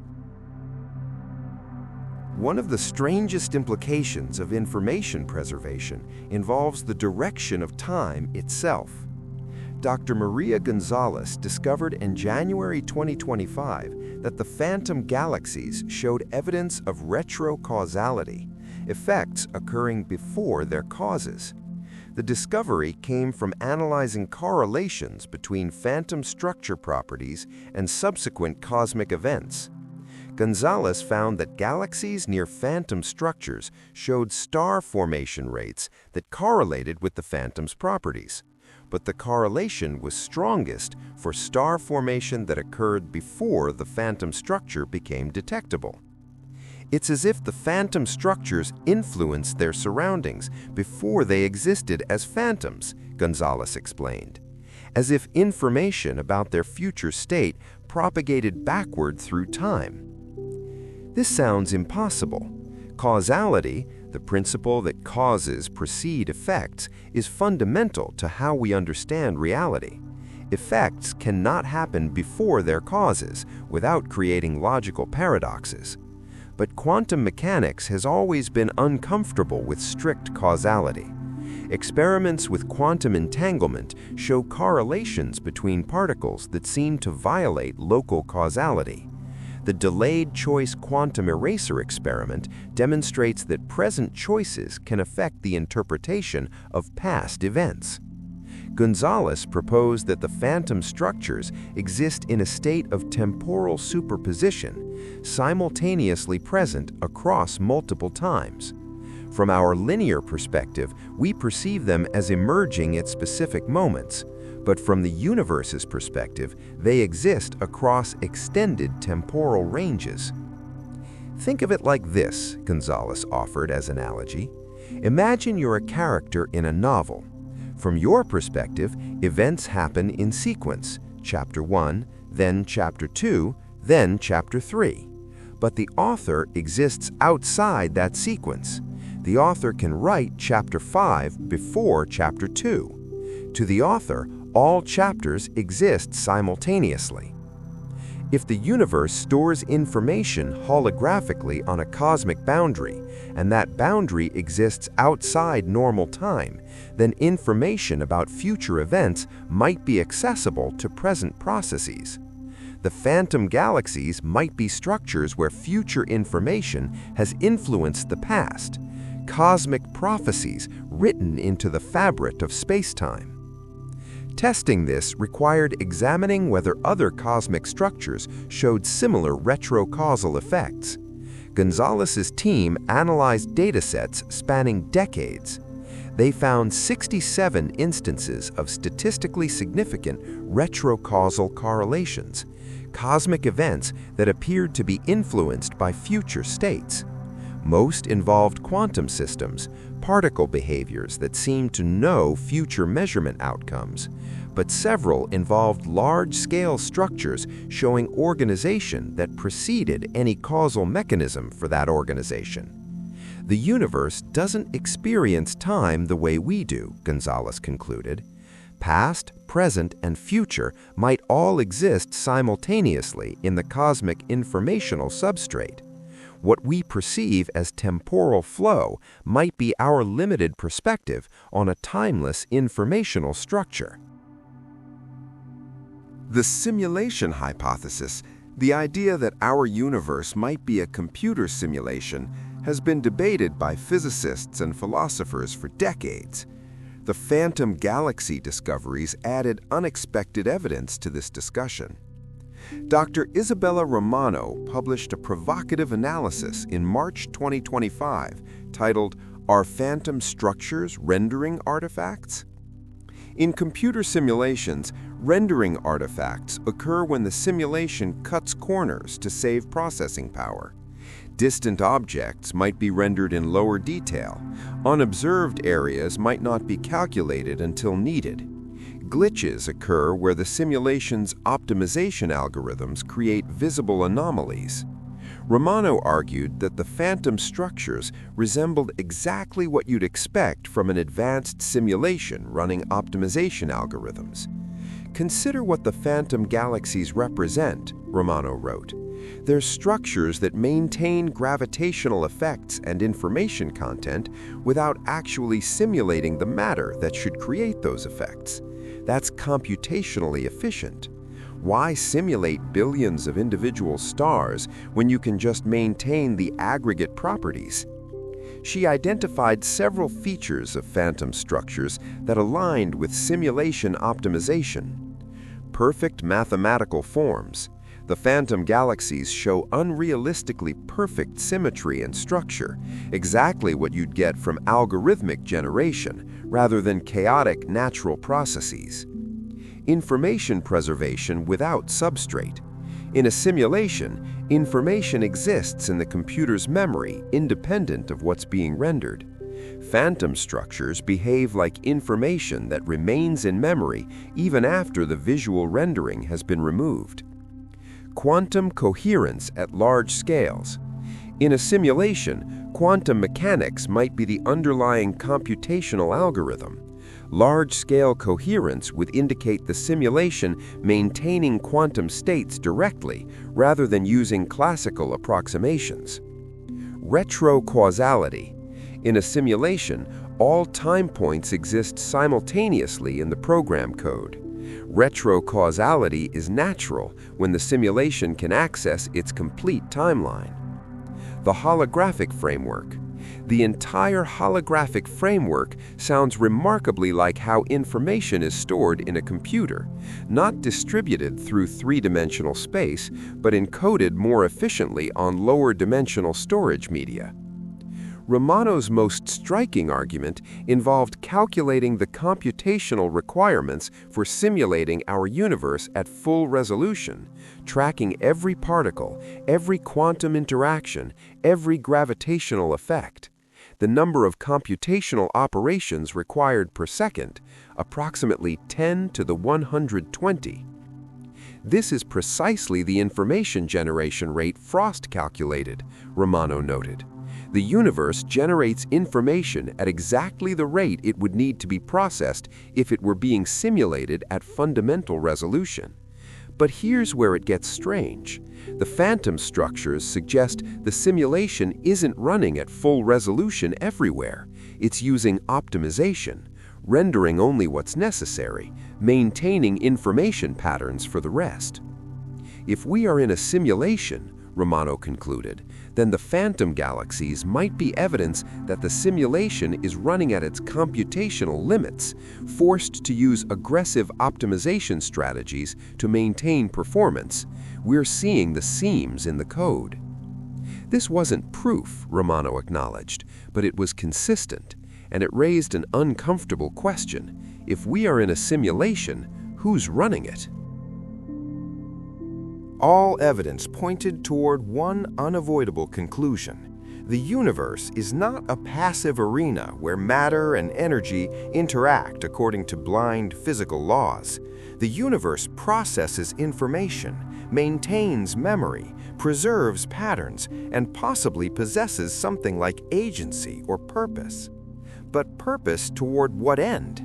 One of the strangest implications of information preservation involves the direction of time itself. Dr. Maria Gonzalez discovered in January 2025 that the phantom galaxies showed evidence of retrocausality, effects occurring before their causes. The discovery came from analyzing correlations between phantom structure properties and subsequent cosmic events. Gonzalez found that galaxies near phantom structures showed star formation rates that correlated with the phantom's properties. But the correlation was strongest for star formation that occurred before the phantom structure became detectable. It's as if the phantom structures influenced their surroundings before they existed as phantoms, Gonzalez explained. As if information about their future state propagated backward through time. This sounds impossible. Causality, the principle that causes precede effects, is fundamental to how we understand reality. Effects cannot happen before their causes without creating logical paradoxes. But quantum mechanics has always been uncomfortable with strict causality. Experiments with quantum entanglement show correlations between particles that seem to violate local causality. The delayed choice quantum eraser experiment demonstrates that present choices can affect the interpretation of past events. Gonzalez proposed that the phantom structures exist in a state of temporal superposition, simultaneously present across multiple times. From our linear perspective, we perceive them as emerging at specific moments, but from the universe's perspective, they exist across extended temporal ranges. Think of it like this, Gonzalez offered as analogy. Imagine you're a character in a novel. From your perspective, events happen in sequence, Chapter 1, then Chapter 2, then Chapter 3. But the author exists outside that sequence. The author can write Chapter 5 before Chapter 2. To the author, all chapters exist simultaneously. If the universe stores information holographically on a cosmic boundary, and that boundary exists outside normal time, then information about future events might be accessible to present processes. The phantom galaxies might be structures where future information has influenced the past, cosmic prophecies written into the fabric of space-time. Testing this required examining whether other cosmic structures showed similar retrocausal effects. Gonzalez's team analyzed datasets spanning decades. They found 67 instances of statistically significant retrocausal correlations, cosmic events that appeared to be influenced by future states. Most involved quantum systems, particle behaviors that seemed to know future measurement outcomes, but several involved large-scale structures showing organization that preceded any causal mechanism for that organization. The universe doesn't experience time the way we do, Gonzalez concluded. Past, present, and future might all exist simultaneously in the cosmic informational substrate. What we perceive as temporal flow might be our limited perspective on a timeless informational structure. The simulation hypothesis, the idea that our universe might be a computer simulation, has been debated by physicists and philosophers for decades. The phantom galaxy discoveries added unexpected evidence to this discussion. Dr. Isabella Romano published a provocative analysis in March 2025 titled, "Are Phantom Structures Rendering Artifacts?" In computer simulations, rendering artifacts occur when the simulation cuts corners to save processing power. Distant objects might be rendered in lower detail. Unobserved areas might not be calculated until needed. Glitches occur where the simulation's optimization algorithms create visible anomalies. Romano argued that the phantom structures resembled exactly what you'd expect from an advanced simulation running optimization algorithms. Consider what the phantom galaxies represent, Romano wrote. They're structures that maintain gravitational effects and information content without actually simulating the matter that should create those effects. That's computationally efficient. Why simulate billions of individual stars when you can just maintain the aggregate properties? She identified several features of phantom structures that aligned with simulation optimization. Perfect mathematical forms. The phantom galaxies show unrealistically perfect symmetry and structure, exactly what you'd get from algorithmic generation rather than chaotic natural processes. Information preservation without substrate. In a simulation, information exists in the computer's memory independent of what's being rendered. Phantom structures behave like information that remains in memory even after the visual rendering has been removed. Quantum coherence at large scales. In a simulation, quantum mechanics might be the underlying computational algorithm. Large-scale coherence would indicate the simulation maintaining quantum states directly rather than using classical approximations. Retrocausality. In a simulation, all time points exist simultaneously in the program code. Retrocausality is natural when the simulation can access its complete timeline. The holographic framework. The entire holographic framework sounds remarkably like how information is stored in a computer, not distributed through three-dimensional space, but encoded more efficiently on lower-dimensional storage media. Romano's most striking argument involved calculating the computational requirements for simulating our universe at full resolution, tracking every particle, every quantum interaction, every gravitational effect. The number of computational operations required per second, approximately 10 to the 120. This is precisely the information generation rate Frost calculated, Romano noted. The universe generates information at exactly the rate it would need to be processed if it were being simulated at fundamental resolution. But here's where it gets strange. The phantom structures suggest the simulation isn't running at full resolution everywhere. It's using optimization, rendering only what's necessary, maintaining information patterns for the rest. If we are in a simulation, Romano concluded, then the phantom galaxies might be evidence that the simulation is running at its computational limits, forced to use aggressive optimization strategies to maintain performance. We're seeing the seams in the code. This wasn't proof, Romano acknowledged, but it was consistent, and it raised an uncomfortable question. If we are in a simulation, who's running it? All evidence pointed toward one unavoidable conclusion. The universe is not a passive arena where matter and energy interact according to blind physical laws. The universe processes information, maintains memory, preserves patterns, and possibly possesses something like agency or purpose. But purpose toward what end?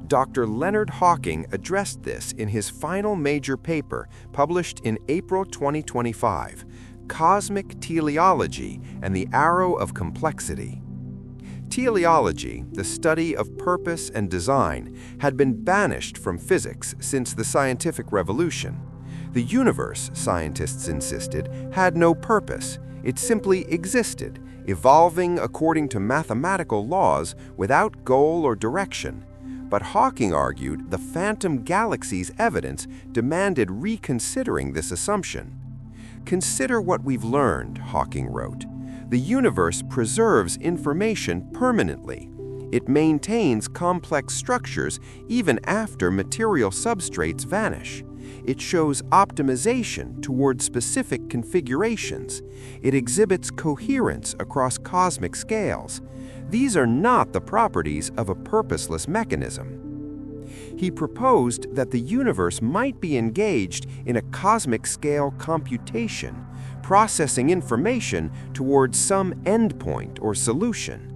Dr. Leonard Hawking addressed this in his final major paper published in April 2025, Cosmic Teleology and the Arrow of Complexity. Teleology, the study of purpose and design, had been banished from physics since the scientific revolution. The universe, scientists insisted, had no purpose. It simply existed, evolving according to mathematical laws without goal or direction. But Hawking argued the phantom galaxies' evidence demanded reconsidering this assumption. Consider what we've learned, Hawking wrote. The universe preserves information permanently. It maintains complex structures even after material substrates vanish. It shows optimization toward specific configurations. It exhibits coherence across cosmic scales. These are not the properties of a purposeless mechanism. He proposed that the universe might be engaged in a cosmic scale computation, processing information towards some endpoint or solution.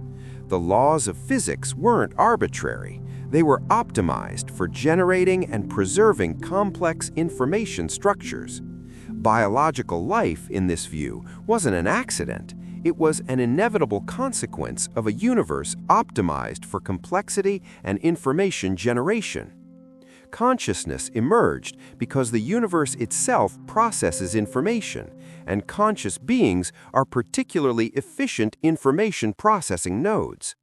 The laws of physics weren't arbitrary. They were optimized for generating and preserving complex information structures. Biological life, in this view, wasn't an accident. It was an inevitable consequence of a universe optimized for complexity and information generation. Consciousness emerged because the universe itself processes information, and conscious beings are particularly efficient information processing nodes.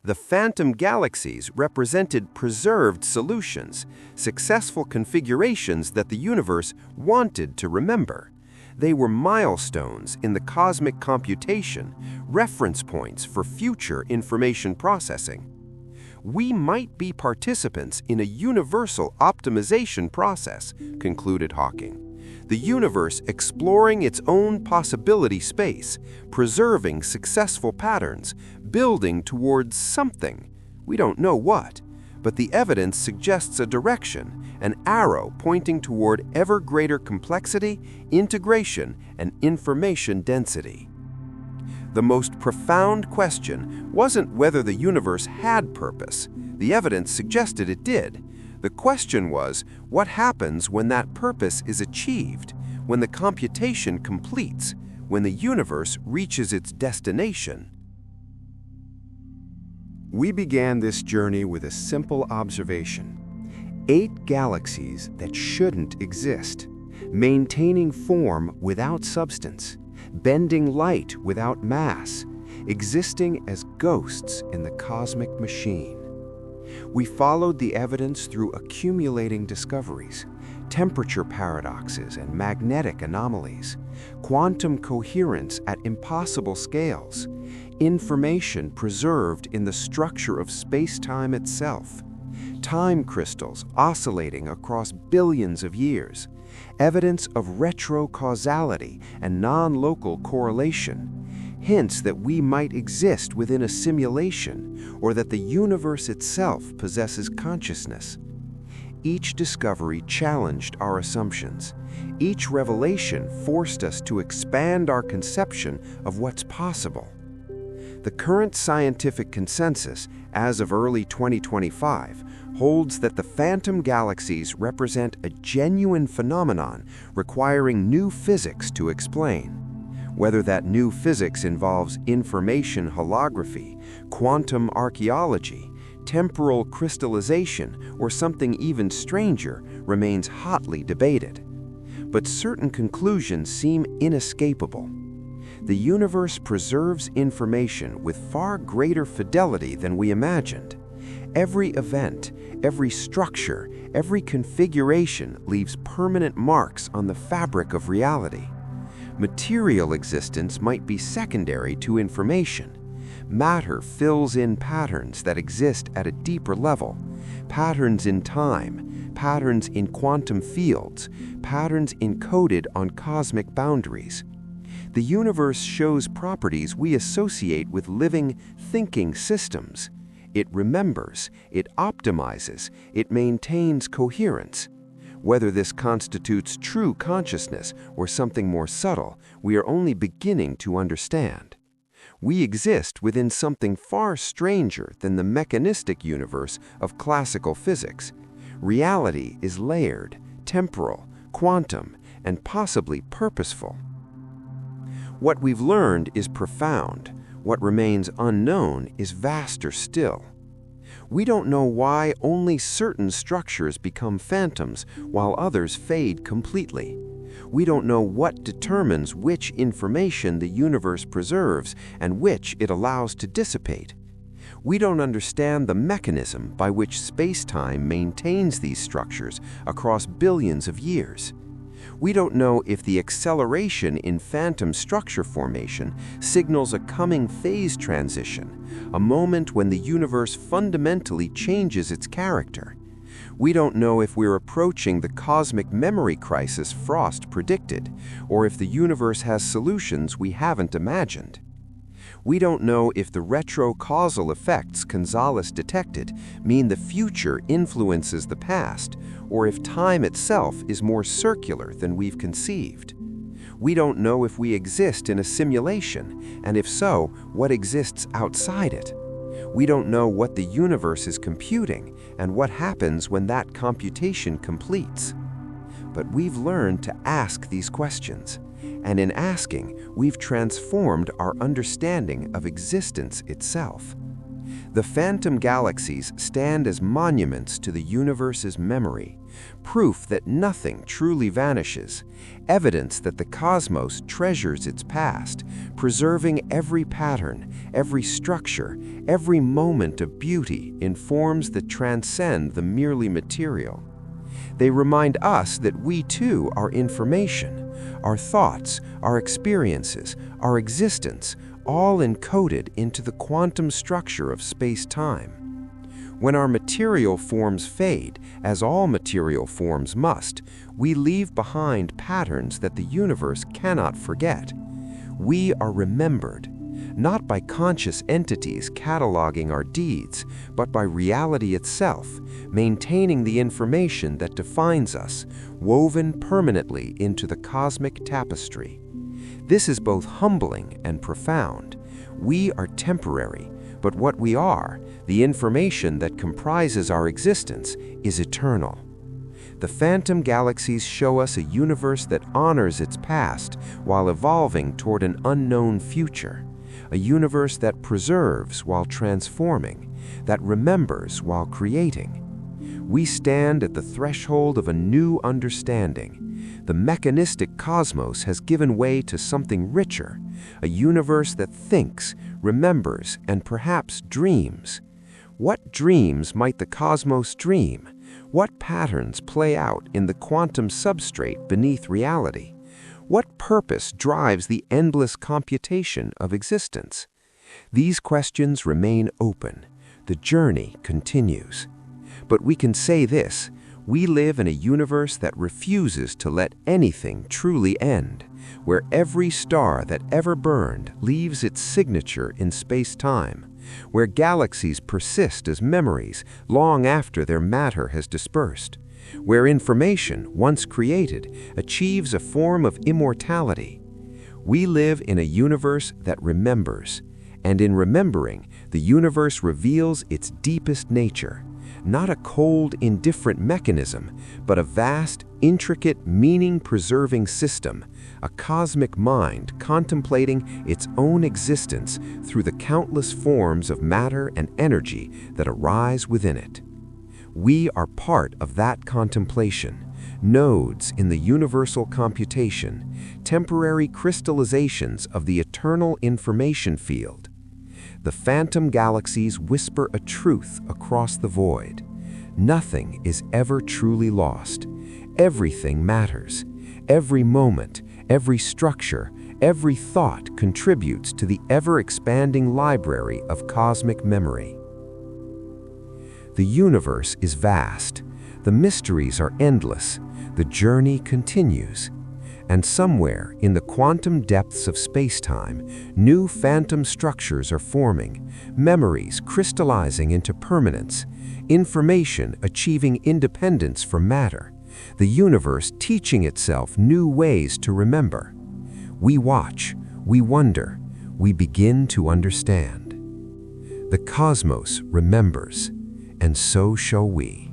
The phantom galaxies represented preserved solutions, successful configurations that the universe wanted to remember. They were milestones in the cosmic computation, reference points for future information processing. We might be participants in a universal optimization process, concluded Hawking. The universe exploring its own possibility space, preserving successful patterns, building towards something. We don't know what, but the evidence suggests a direction, an arrow pointing toward ever greater complexity, integration, and information density. The most profound question wasn't whether the universe had purpose. The evidence suggested it did. The question was, what happens when that purpose is achieved, when the computation completes, when the universe reaches its destination? We began this journey with a simple observation: 8 galaxies that shouldn't exist, maintaining form without substance, bending light without mass, existing as ghosts in the cosmic machine. We followed the evidence through accumulating discoveries, temperature paradoxes and magnetic anomalies, quantum coherence at impossible scales, information preserved in the structure of space-time itself, time crystals oscillating across billions of years, evidence of retrocausality and non-local correlation, hints that we might exist within a simulation or that the universe itself possesses consciousness. Each discovery challenged our assumptions. Each revelation forced us to expand our conception of what's possible. The current scientific consensus, as of early 2025, holds that the phantom galaxies represent a genuine phenomenon requiring new physics to explain. Whether that new physics involves information holography, quantum archaeology, temporal crystallization, or something even stranger remains hotly debated. But certain conclusions seem inescapable. The universe preserves information with far greater fidelity than we imagined. Every event, every structure, every configuration leaves permanent marks on the fabric of reality. Material existence might be secondary to information. Matter fills in patterns that exist at a deeper level, patterns in time, patterns in quantum fields, patterns encoded on cosmic boundaries. The universe shows properties we associate with living, thinking systems. It remembers, it optimizes, it maintains coherence. Whether this constitutes true consciousness or something more subtle, we are only beginning to understand. We exist within something far stranger than the mechanistic universe of classical physics. Reality is layered, temporal, quantum, and possibly purposeful. What we've learned is profound. What remains unknown is vaster still. We don't know why only certain structures become phantoms while others fade completely. We don't know what determines which information the universe preserves and which it allows to dissipate. We don't understand the mechanism by which space-time maintains these structures across billions of years. We don't know if the acceleration in phantom structure formation signals a coming phase transition, a moment when the universe fundamentally changes its character. We don't know if we're approaching the cosmic memory crisis Frost predicted, or if the universe has solutions we haven't imagined. We don't know if the retro-causal effects Gonzalez detected mean the future influences the past, or if time itself is more circular than we've conceived. We don't know if we exist in a simulation, and if so, what exists outside it. We don't know what the universe is computing and what happens when that computation completes. But we've learned to ask these questions, and in asking, we've transformed our understanding of existence itself. The phantom galaxies stand as monuments to the universe's memory, proof that nothing truly vanishes, evidence that the cosmos treasures its past, preserving every pattern, every structure, every moment of beauty in forms that transcend the merely material. They remind us that we too are information, our thoughts, our experiences, our existence, all encoded into the quantum structure of space-time. When our material forms fade, as all material forms must, we leave behind patterns that the universe cannot forget. We are remembered, not by conscious entities cataloging our deeds, but by reality itself, maintaining the information that defines us, woven permanently into the cosmic tapestry. This is both humbling and profound. We are temporary, but what we are, the information that comprises our existence, is eternal. The phantom galaxies show us a universe that honors its past while evolving toward an unknown future, a universe that preserves while transforming, that remembers while creating. We stand at the threshold of a new understanding. The mechanistic cosmos has given way to something richer, a universe that thinks, remembers, and perhaps dreams. What dreams might the cosmos dream? What patterns play out in the quantum substrate beneath reality? What purpose drives the endless computation of existence? These questions remain open. The journey continues. But we can say this: we live in a universe that refuses to let anything truly end, where every star that ever burned leaves its signature in space-time, where galaxies persist as memories long after their matter has dispersed, where information, once created, achieves a form of immortality. We live in a universe that remembers, and in remembering, the universe reveals its deepest nature. Not a cold, indifferent mechanism, but a vast, intricate, meaning-preserving system, a cosmic mind contemplating its own existence through the countless forms of matter and energy that arise within it. We are part of that contemplation, nodes in the universal computation, temporary crystallizations of the eternal information field. The phantom galaxies whisper a truth across the void. Nothing is ever truly lost. Everything matters. Every moment, Every structure, every thought contributes to the ever-expanding library of cosmic memory. The universe is vast. The mysteries are endless. The journey continues. And somewhere in the quantum depths of space-time, new phantom structures are forming, memories crystallizing into permanence, information achieving independence from matter, the universe teaching itself new ways to remember. We watch, we wonder, we begin to understand. The cosmos remembers, and so shall we.